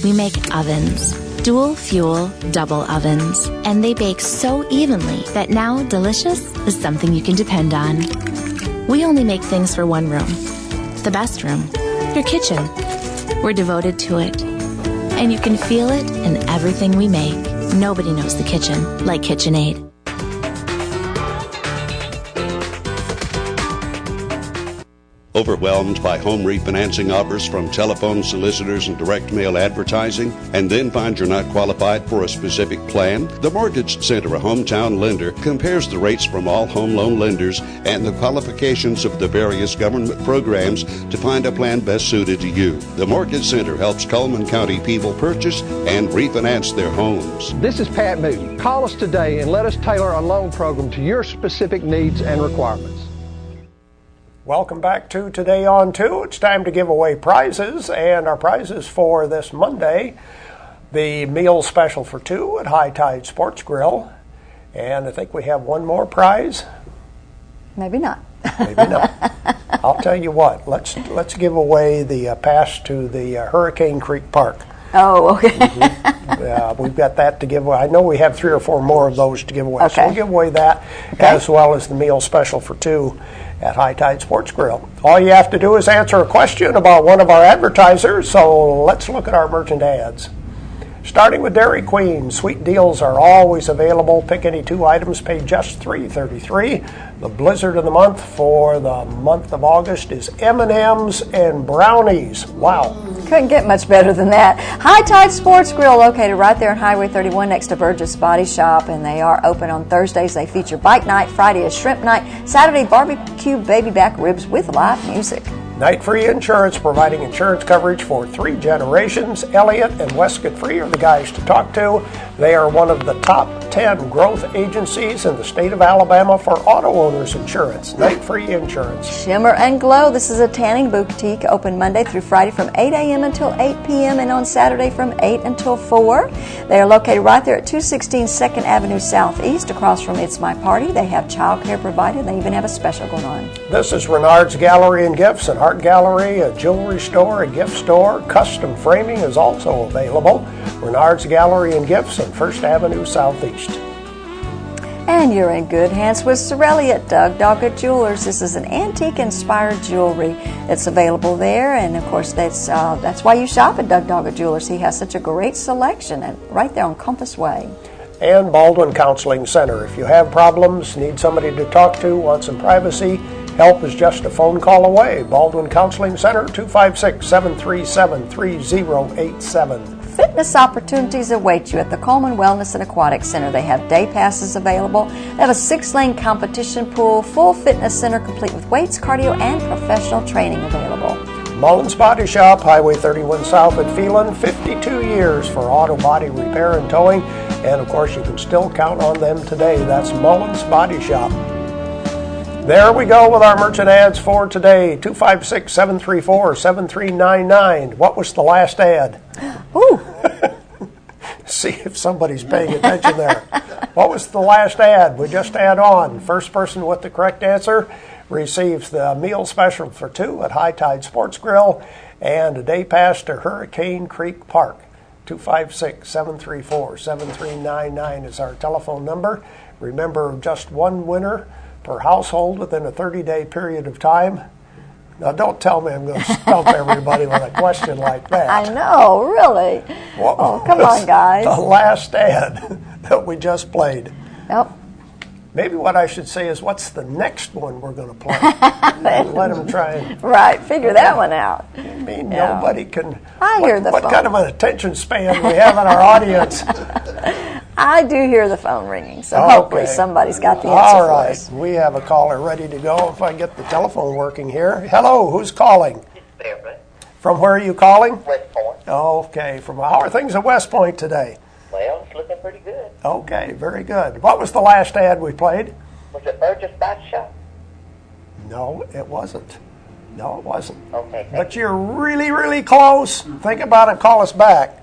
We make ovens. Dual fuel, double ovens. And they bake so evenly that now delicious is something you can depend on. We only make things for one room. The best room. Your kitchen. We're devoted to it. And you can feel it in everything we make. Nobody knows the kitchen like KitchenAid. Overwhelmed by home refinancing offers from telephone solicitors and direct mail advertising, and then find you're not qualified for a specific plan? The Mortgage Center, a hometown lender, compares the rates from all home loan lenders and the qualifications of the various government programs to find a plan best suited to you. The Mortgage Center helps Cullman County people purchase and refinance their homes. This is Pat Newton. Call us today and let us tailor a loan program to your specific needs and requirements. Welcome back to Today on 2. It's time to give away prizes, and our prizes for this Monday, the meal special for 2 at High Tide Sports Grill. And I think we have one more prize. Maybe not. Maybe not. I'll tell you what, let's give away the pass to the Hurricane Creek Park. Oh, okay. We've got that to give away. I know we have 3 or 4 more of those to give away. Okay. So we'll give away that as well as the meal special for 2 at High Tide Sports Grill. All you have to do is answer a question about one of our advertisers, so let's look at our merchant ads. Starting with Dairy Queen, sweet deals are always available. Pick any 2 items, pay just $3.33. The blizzard of the month for the month of August is M&Ms and brownies. Wow. Couldn't get much better than that. High Tide Sports Grill, located right there on Highway 31 next to Burgess Body Shop, and they are open on Thursdays. They feature bike night, Friday is shrimp night, Saturday barbecue baby back ribs with live music. Night Free Insurance, providing insurance coverage for 3 generations. Elliott and Westcott Free are the guys to talk to. They are one of the top 10 growth agencies in the state of Alabama for auto owners insurance. Night Free Insurance. Shimmer and Glow, this is a tanning boutique, open Monday through Friday from 8 a.m. until 8 p.m. and on Saturday from 8 until 4. They are located right there at 216 2nd Avenue Southeast, across from It's My Party. They have child care provided. They even have a special going on. This is Renard's Gallery and Gifts, an art gallery, a jewelry store, a gift store. Custom framing is also available. Renard's Gallery and Gifts on 1st Avenue Southeast. And you're in good hands with Sorelli at Doug Doggett Jewelers. This is an antique-inspired jewelry that's available there, and of course that's why you shop at Doug Doggett Jewelers. He has such a great selection, and right there on Compass Way. And Baldwin Counseling Center. If you have problems, need somebody to talk to, want some privacy, help is just a phone call away. Baldwin Counseling Center, 256-737-3087. fitness opportunities await you at the Cullman Wellness and Aquatic Center. They have day passes available. They have a 6-lane competition pool, full fitness center complete with weights, cardio, and professional training available. Mullins Body Shop, Highway 31 South at Phelan, 52 years for auto body repair and towing. And of course, you can still count on them today. That's Mullins Body Shop. There we go with our merchant ads for today. 256-734-7399. What was the last ad? Ooh. See if somebody's paying attention there. What was the last ad? We just add on. First person with the correct answer receives the meal special for 2 at High Tide Sports Grill and a day pass to Hurricane Creek Park. 256-734-7399 is our telephone number. Remember, just one winner per household within a 30-day period of time. Now, don't tell me I'm going to stump everybody with a question like that. I know, really. What come on, guys. The last ad that we just played. Yep. Maybe what I should say is, what's the next one we're going to play? And let them try and... Right, figure that one out. I mean, nobody can... I hear the phone. What kind of an attention span we have in our audience? I do hear the phone ringing, so hopefully somebody's got the answer All right, for us. we have a caller ready to go if I get the telephone working here. Hello, who's calling? From where are you calling? West Point. Okay, how are things at West Point today? Well, it's looking pretty good. Okay, very good. What was the last ad we played? Was it Burgess Body Shop? No, it wasn't. No, it wasn't. Okay. But you're really, really close. Think about it, call us back.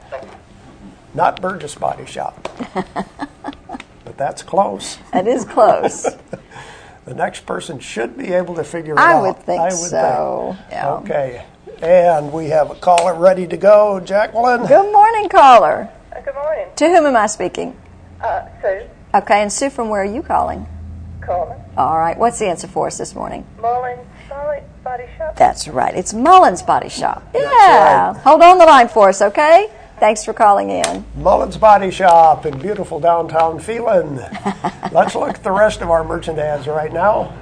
Not Burgess Body Shop. But that's close. It is close. The next person should be able to figure it out. I would think so. Yeah. Okay. And we have a caller ready to go. Jacqueline? Good morning, caller. Good morning. To whom am I speaking? Sue. Okay, and Sue, from where are you calling? Cullman. All right, what's the answer for us this morning? Mullins Body Shop. That's right, it's Mullins Body Shop. Yeah. Right. Hold on the line for us, okay? Thanks for calling in. Mullins Body Shop in beautiful downtown Phelan. Let's look at the rest of our merchant ads right now.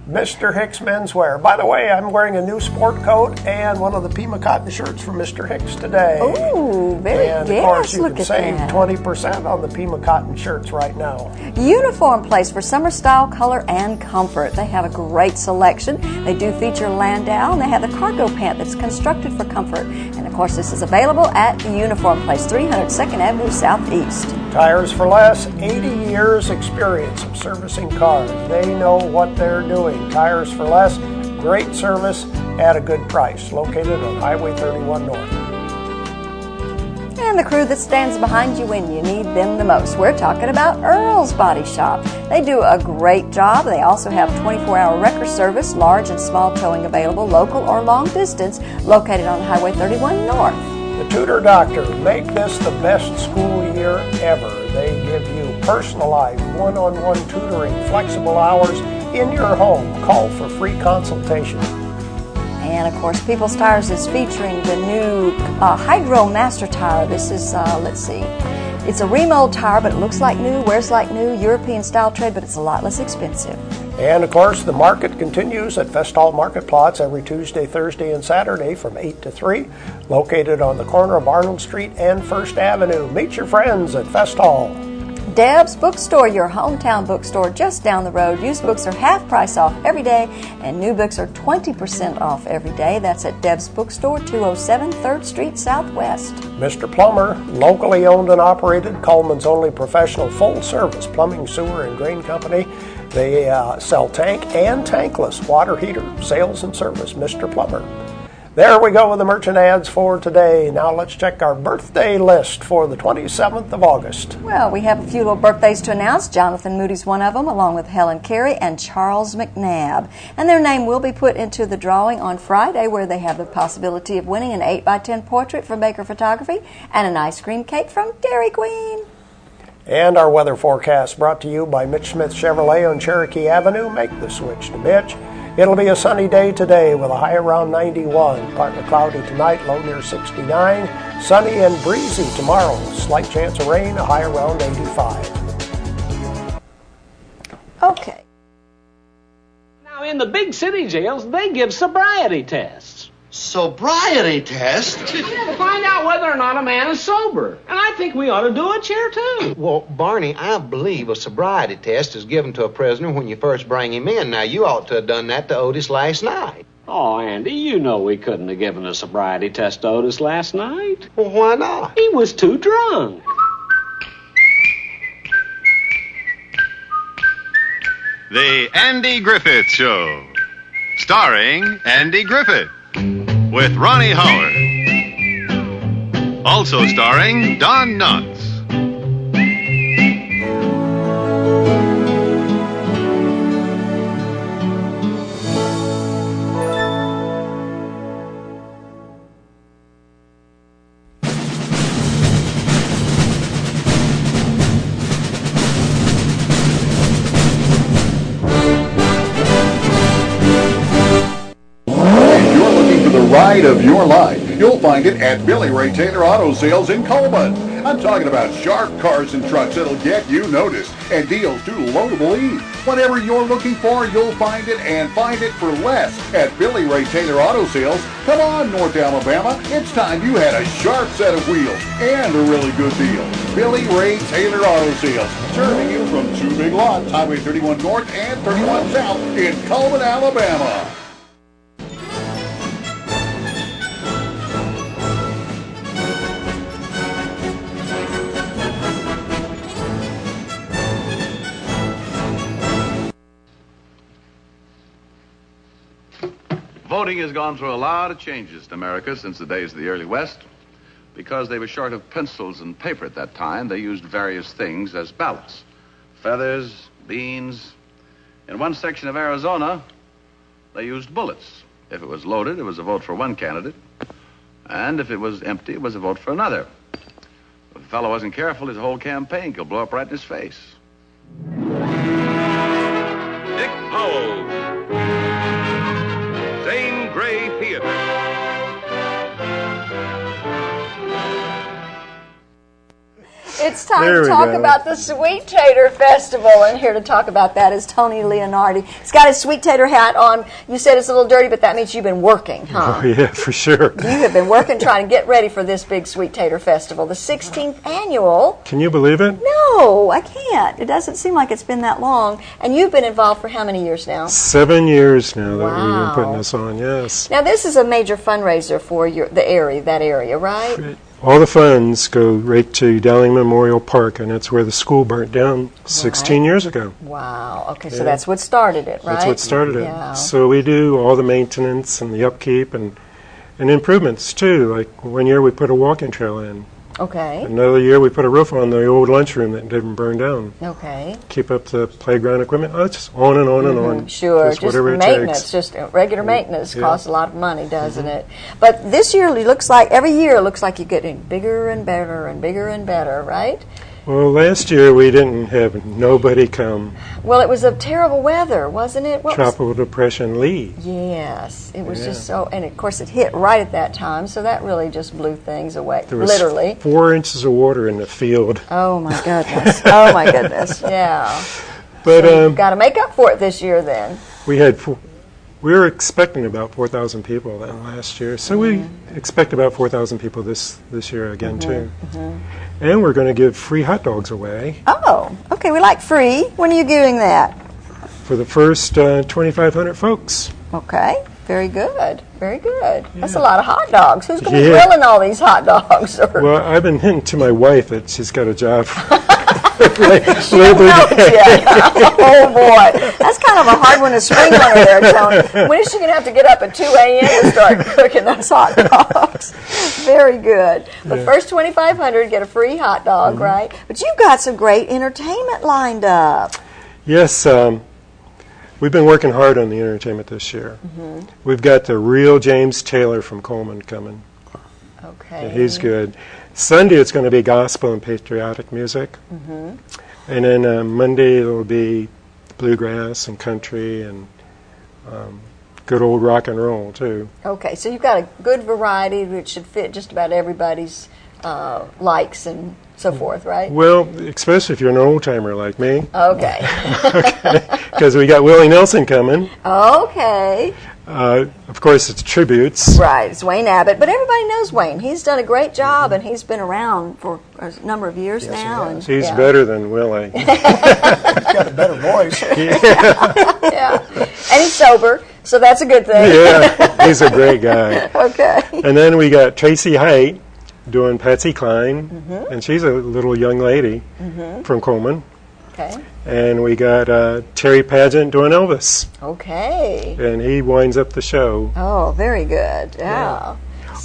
Mr. Hicks Menswear. By the way, I'm wearing a new sport coat and one of the Pima cotton shirts from Mr. Hicks today. Ooh, very good. And of course, you can save 20% on the Pima cotton shirts right now. Uniform place for summer style, color, and comfort. They have a great selection. They do feature Landau, and they have the cargo pant that's constructed for comfort. And of course, this is available at the Uniform Place, 300 2nd Avenue Southeast. Tires for Less, 80 years experience of servicing cars. They know what they're doing. Tires for Less, great service at a good price. Located on Highway 31 North. And the crew that stands behind you when you need them the most. We're talking about Earl's Body Shop. They do a great job. They also have 24-hour wrecker service, large and small towing available, local or long distance, located on Highway 31 North. The Tutor Doctor, make this the best school year ever. They give you personalized one-on-one tutoring, flexible hours in your home. Call for free consultation. And of course, People's Tires is featuring the new Hydro Master Tire. This is, let's see, it's a remold tire, but it looks like new, wears like new, European style tread, but it's a lot less expensive. And of course, the market continues at Festhall Market Plots every Tuesday, Thursday, and Saturday from 8 to 3, located on the corner of Arnold Street and First Avenue. Meet your friends at Festhall. Deb's Bookstore, your hometown bookstore just down the road. Used books are half price off every day, and new books are 20% off every day. That's at Deb's Bookstore, 207 3rd Street Southwest. Mr. Plumber, locally owned and operated, Cullman's only professional full-service plumbing, sewer, and drain company. They sell tank and tankless water heater sales and service. Mr. Plumber. There we go with the merchant ads for today. Now let's check our birthday list for the 27th of August. Well, we have a few little birthdays to announce. Jonathan Moody's one of them, along with Helen Carey and Charles McNabb. And their name will be put into the drawing on Friday, where they have the possibility of winning an 8x10 portrait from Baker Photography and an ice cream cake from Dairy Queen. And our weather forecast brought to you by Mitch Smith Chevrolet on Cherokee Avenue. Make the switch to Mitch. It'll be a sunny day today with a high around 91. Partly cloudy tonight, low near 69. Sunny and breezy tomorrow. Slight chance of rain, a high around 85. Okay. Now, in the big city jails, they give sobriety tests. Sobriety test? To find out whether or not a man is sober. And I think we ought to do it here, too. Well, Barney, I believe a sobriety test is given to a prisoner when you first bring him in. Now, you ought to have done that to Otis last night. Oh, Andy, you know we couldn't have given a sobriety test to Otis last night. Well, why not? He was too drunk. The Andy Griffith Show, starring Andy Griffith, with Ronnie Howard. Also starring Don Knotts. Ride of your life. You'll find it at Billy Ray Taylor Auto Sales in Cullman. I'm talking about sharp cars and trucks that'll get you noticed and deals too low to believe. Whatever you're looking for, you'll find it and find it for less at Billy Ray Taylor Auto Sales. Come on, North Alabama. It's time you had a sharp set of wheels and a really good deal. Billy Ray Taylor Auto Sales, serving you from two big lots, Highway 31 North and 31 South in Cullman, Alabama. Voting has gone through a lot of changes in America since the days of the early West. Because they were short of pencils and paper at that time, they used various things as ballots. Feathers, beans. In one section of Arizona, they used bullets. If it was loaded, it was a vote for one candidate. And if it was empty, it was a vote for another. If the fellow wasn't careful, his whole campaign could blow up right in his face. Dick Powell. Zane Grey Theater. It's time to talk about the Sweet Tater Festival, and here to talk about that is Tony Leonardi. He's got his Sweet Tater hat on. You said it's a little dirty, but that means you've been working, huh? Oh, yeah, for sure. You have been working trying to get ready for this big Sweet Tater Festival, the 16th annual. Can you believe it? No, I can't. It doesn't seem like it's been that long. And you've been involved for how many years now? 7 years now that we've been putting this on, yes. Now, this is a major fundraiser for that area, right? All the funds go right to Dowling Memorial Park, and that's where the school burnt down 16 years ago. Wow. Okay, so that's what started it, right? That's what started it. Yeah. So we do all the maintenance and the upkeep and improvements, too. Like one year we put a walking trail in. Okay. Another year we put a roof on the old lunchroom that didn't burn down. Okay. Keep up the playground equipment. Oh, it's just on and on and on. Sure. Just whatever maintenance, it takes. just regular maintenance costs a lot of money, doesn't it? But this year it looks like, every year it looks like you're getting bigger and better and bigger and better, right? Well, last year we didn't have nobody come. Well, it was a terrible weather, wasn't it? Tropical Depression Lee. Yes, it was just so, and of course it hit right at that time, so that really just blew things away, There was literally. 4 inches of water in the field. Oh my goodness! Oh my goodness! Yeah. But so you've got to make up for it this year, then. We were expecting about 4,000 people then last year, so we expect about 4,000 people this year again too. And we're going to give free hot dogs away. Oh, okay. We like free. When are you giving that? For the first 2,500 folks. Okay. Very good. Very good. Yeah. That's a lot of hot dogs. Who's going to be grilling all these hot dogs? Well, I've been hinting to my wife that she's got a job. Oh boy, that's kind of a hard one to swing on her there, Tony. When is she going to have to get up at 2 a.m. to start cooking those hot dogs? Very good. But first 2,500 get a free hot dog, right? But you've got some great entertainment lined up. Yes, we've been working hard on the entertainment this year. We've got the real James Taylor from Cullman coming. Okay. And he's good. Sunday it's going to be gospel and patriotic music. And then Monday it'll be bluegrass and country and good old rock and roll too. Okay, so you've got a good variety which should fit just about everybody's likes and so forth, right? Well, especially if you're an old-timer like me. Okay. Because we got Willie Nelson coming. Okay. Of course, it's tributes. Right, it's Wayne Abbott, but everybody knows Wayne. He's done a great job, and he's been around for a number of years now. And, He's better than Willie. He's got a better voice. Yeah, and he's sober, so that's a good thing. Yeah, he's a great guy. Okay. And then we got Tracy Height doing Patsy Cline, and she's a little young lady from Cullman. Okay. And we got Terry Pageant doing Elvis. Okay. And he winds up the show. Oh, very good. Yeah.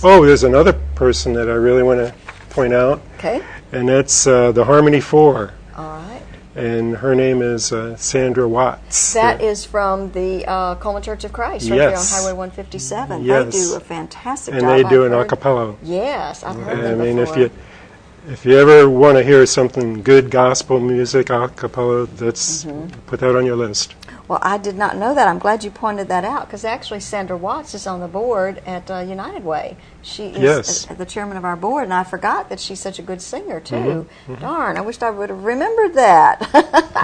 Oh, there's another person that I really want to point out. Okay. And that's the Harmony Four. All right. And her name is Sandra Watts. That is from the Cullman Church of Christ, right there on Highway 157. Yes. They do a fantastic and job. And they do I've an heard. acapella. Yes, I've heard I them mean, before. if you ever want to hear something good gospel music, acapella, that's put that on your list. Well, I did not know that. I'm glad you pointed that out, because actually Sandra Watts is on the board at United Way. She is the chairman of our board, and I forgot that she's such a good singer, too. Darn, I wished I would have remembered that.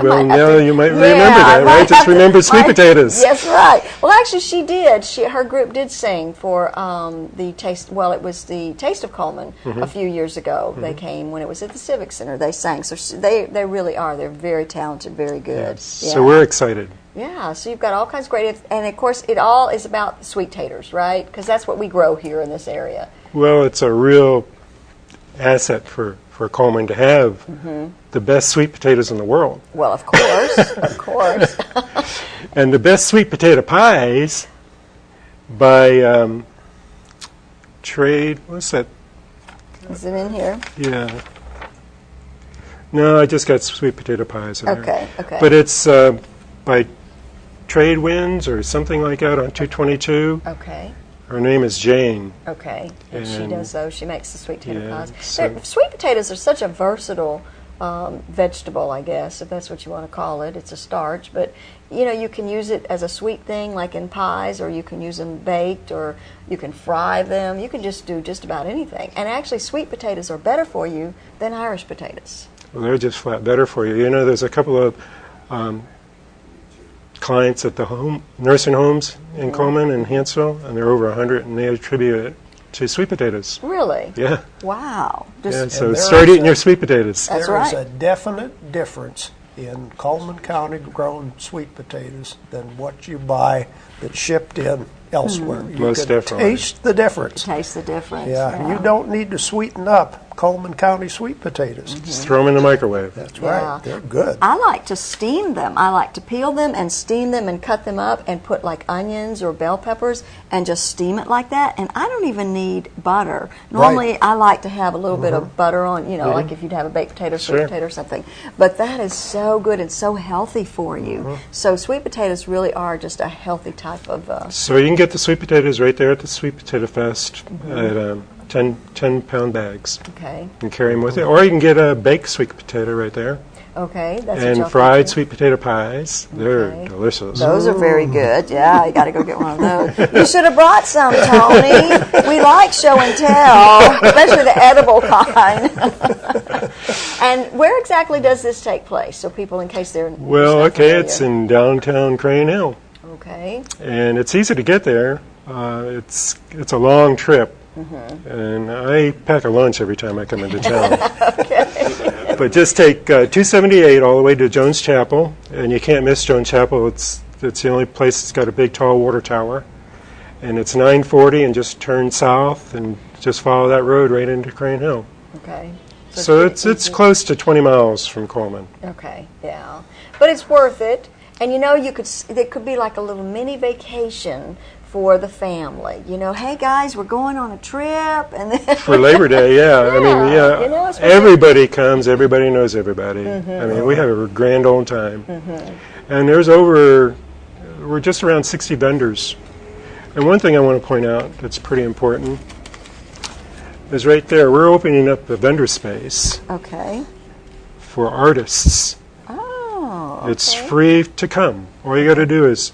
Well, now you might remember that, right? Just remember Sweet Potatoes. Yes, right. Well, actually, she did. Her group did sing for the Taste, well, it was the Taste of Cullman a few years ago. They came when it was at the Civic Center. They sang. So they really are. They're very talented, very good. Yes. Yeah. So we're excited. Yeah, so you've got all kinds of great, and of course it all is about sweet taters, right? Because that's what we grow here in this area. Well, it's a real asset for Cullman to have the best sweet potatoes in the world. Well, of course, of course. And the best sweet potato pies by Trade, what's that? Is it in here? Yeah. No, I just got sweet potato pies in there. Okay, okay. But it's by Trade Winds or something like that on 222. Okay. Her name is Jane. Okay, and she does those. She makes the sweet potato pies. So Sweet potatoes are such a versatile vegetable, I guess, if that's what you want to call it. It's a starch, but you know, you can use it as a sweet thing, like in pies, or you can use them baked, or you can fry them. You can just do just about anything. And actually, sweet potatoes are better for you than Irish potatoes. Well, they're just flat better for you. You know, there's a couple of clients at the nursing homes in Cullman and Hansville, and they're over 100, and they attribute it to sweet potatoes. Really? Yeah. Wow. Yeah, so start eating your sweet potatoes. That's There is right. a definite difference in Cullman County grown sweet potatoes than what you buy that's shipped in elsewhere. You Most can definitely. taste the difference. Taste the difference. Yeah, you don't need to sweeten up Cullman County sweet potatoes. Just throw them in the microwave. That's Yeah. right. They're good. I like to steam them. I like to peel them and steam them and cut them up and put like onions or bell peppers and just steam it like that. And I don't even need butter. Normally, I like to have a little bit of butter on, you know, like if you'd have a baked potato, sweet potato or something. But that is so good and so healthy for you. So sweet potatoes really are just a healthy type of... So you can get the sweet potatoes right there at the Sweet Potato Fest at 10-pound bags. Okay. And carry them with you. Or you can get a baked sweet potato right there. Okay. That's what And y'all fried think. sweet potato pies. They're delicious. Those are very good. Yeah, you got to go get one of those. You should have brought some, Tony. We like show and tell, especially the edible kind. And where exactly does this take place? So people, in case they're Well, not okay, familiar. it's in downtown Crane Hill. Okay. And it's easy to get there. It's a long trip. And I pack a lunch every time I come into town. But just take 278 all the way to Jones Chapel, and you can't miss Jones Chapel. It's the only place that's got a big, tall water tower. And it's 940, and just turn south and just follow that road right into Crane Hill. Okay. So it's close to 20 miles from Cullman. Okay, yeah. But it's worth it. And you know, it could be like a little mini vacation for the family. You know, hey guys, we're going on a trip, and then For Labor Day, yeah. I mean, you know, it's everybody comes, everybody knows everybody. I mean, we have a grand old time. And we're just around 60 vendors. And one thing I want to point out that's pretty important is right there, we're opening up the vendor space Okay. for artists. Oh, okay. It's free to come. All you got to do is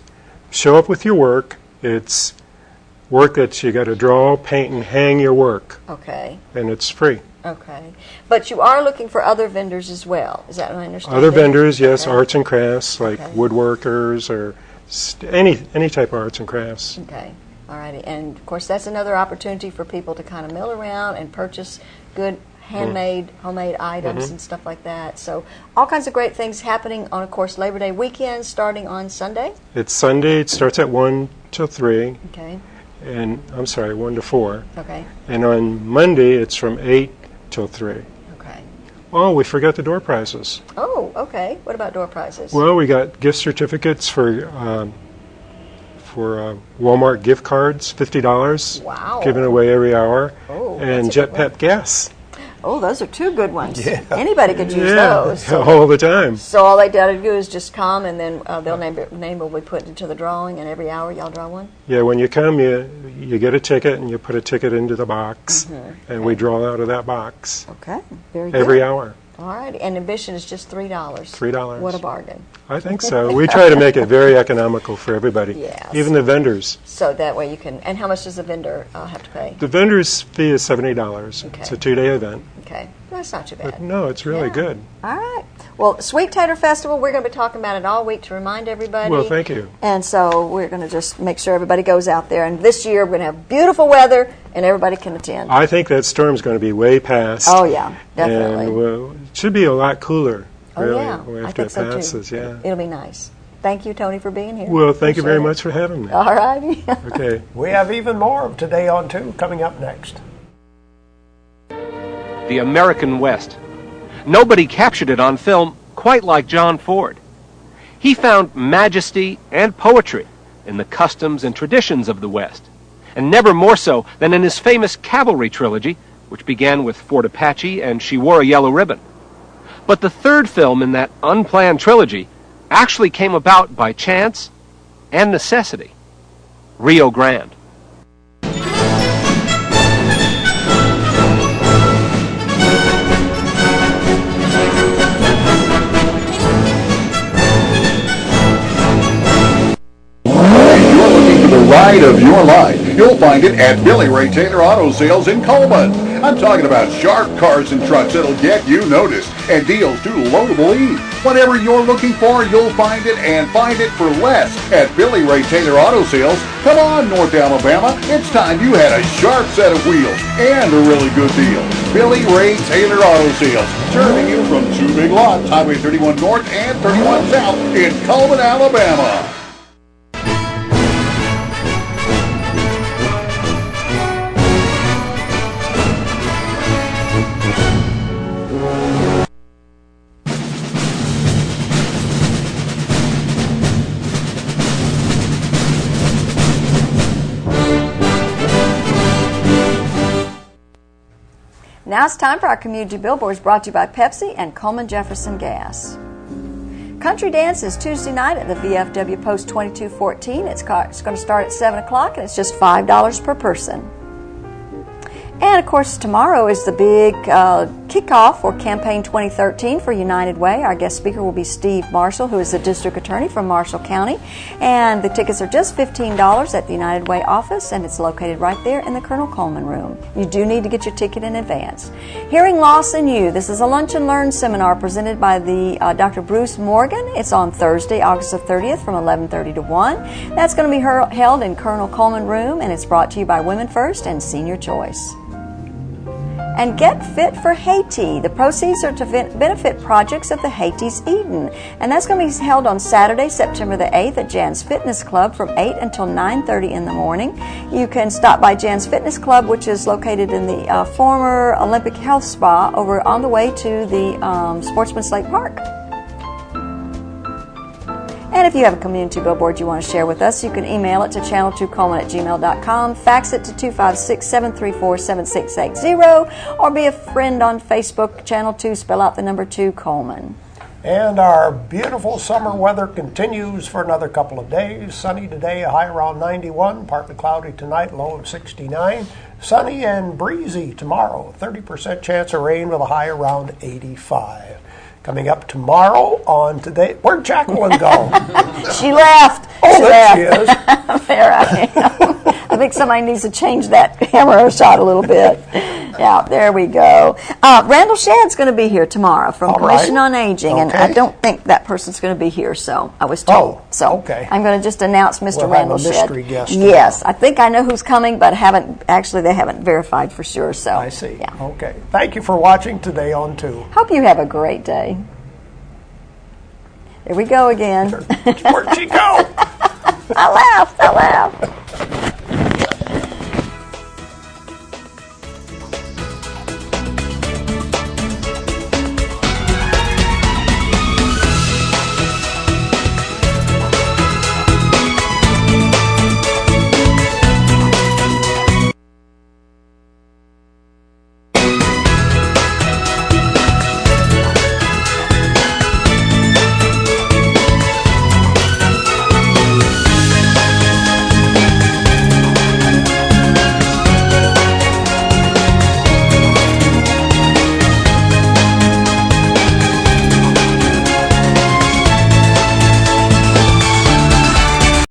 show up with your work. It's work that you got to draw, paint, and hang your work. Okay. And it's free. Okay. But you are looking for other vendors as well. Is that what I understand? Other vendors, yes, Okay. arts and crafts like Okay. woodworkers or any type of arts and crafts. Okay. All righty. And, of course, that's another opportunity for people to kind of mill around and purchase good homemade items and stuff like that. So all kinds of great things happening on, of course, Labor Day weekend starting on Sunday. It's Sunday. It starts at 1 till 3. Okay. And, I'm sorry, 1 to 4. Okay. And on Monday, it's from 8 till 3. Okay. Oh, we forgot the door prizes. Oh, okay. What about door prizes? Well, we got gift certificates for Walmart gift cards, $50. Wow. Given away every hour. Oh, and Jet Pep gas. Oh, those are two good ones. Yeah. Anybody could use those. So all the time. So all they got to do is just come, and then they'll name will be put into the drawing, and every hour y'all draw one? Yeah, when you come, you get a ticket, and you put a ticket into the box, and we draw out of that box. Okay, very good. Every hour. All right, and admission is just $3. $3. What a bargain. I think so. We try to make it very economical for everybody, yes. Even the vendors. So that way you can, and how much does the vendor have to pay? The vendor's fee is $70. Okay. It's a 2-day event. Okay, that's not too bad. But no, it's really good. All right. Well, Sweet Tater Festival, we're going to be talking about it all week to remind everybody. Well, thank you. And so we're going to just make sure everybody goes out there. And this year we're going to have beautiful weather and everybody can attend. I think that storm's going to be way past. Oh, yeah, definitely. And it should be a lot cooler, really, yeah, after it passes. Yeah. It'll be nice. Thank you, Tony, for being here. Well, thank you very much for having me. All righty. Okay. We have even more of Today on 2 coming up next. The American West. Nobody captured it on film quite like John Ford. He found majesty and poetry in the customs and traditions of the West, and never more so than in his famous Cavalry trilogy, which began with Fort Apache and She Wore a Yellow Ribbon. But the third film in that unplanned trilogy actually came about by chance and necessity. Rio Grande. The ride of your life. You'll find it at Billy Ray Taylor Auto Sales in Cullman. I'm talking about sharp cars and trucks that'll get you noticed and deals too low to believe. Whatever you're looking for, you'll find it and find it for less at Billy Ray Taylor Auto Sales. Come on, North Alabama. It's time you had a sharp set of wheels and a really good deal. Billy Ray Taylor Auto Sales, serving you from 2 big lots, Highway 31 North and 31 South in Cullman, Alabama. Now it's time for our community billboards brought to you by Pepsi and Cullman Jefferson Gas. Country Dance is Tuesday night at the VFW Post 2214. It's going to start at 7 o'clock and it's just $5 per person. And, of course, tomorrow is the big kickoff for Campaign 2013 for United Way. Our guest speaker will be Steve Marshall, who is the district attorney from Marshall County. And the tickets are just $15 at the United Way office, and it's located right there in the Colonel Coleman room. You do need to get your ticket in advance. Hearing Loss in You. This is a Lunch and Learn seminar presented by the Dr. Bruce Morgan. It's on Thursday, August the 30th from 11:30 to 1. That's going to be held in Colonel Coleman room, and it's brought to you by Women First and Senior Choice. And Get Fit for Haiti. The proceeds are to benefit projects of the Haiti's Eden. And that's going to be held on Saturday, September the 8th at Jan's Fitness Club from 8 until 9:30 in the morning. You can stop by Jan's Fitness Club, which is located in the former Olympic Health Spa over on the way to the Sportsman's Lake Park. And if you have a community billboard you want to share with us, you can email it to channel2coleman@gmail.com, fax it to 256-734-7680, or be a friend on Facebook, Channel 2, spell out the number 2, Coleman. And our beautiful summer weather continues for another couple of days. Sunny today, a high around 91, partly cloudy tonight, low of 69. Sunny and breezy tomorrow, 30% chance of rain with a high around 85. Coming up tomorrow on Today. Where'd Jacqueline go? She left. Oh, there she is. There I am. I think somebody needs to change that camera shot a little bit. Yeah, there we go. Randall Shadd's going to be here tomorrow from All Commission right. on Aging, and Okay. I don't think that person's going to be here, so I was told. So okay. I'm going to just announce Mr. We'll Randall have a Shadd. mystery guest Yes, I think I know who's coming, but they haven't verified for sure. So I see. Yeah. Okay. Thank you for watching Today on 2. Hope you have a great day. There we go again. Where'd she go? I laughed.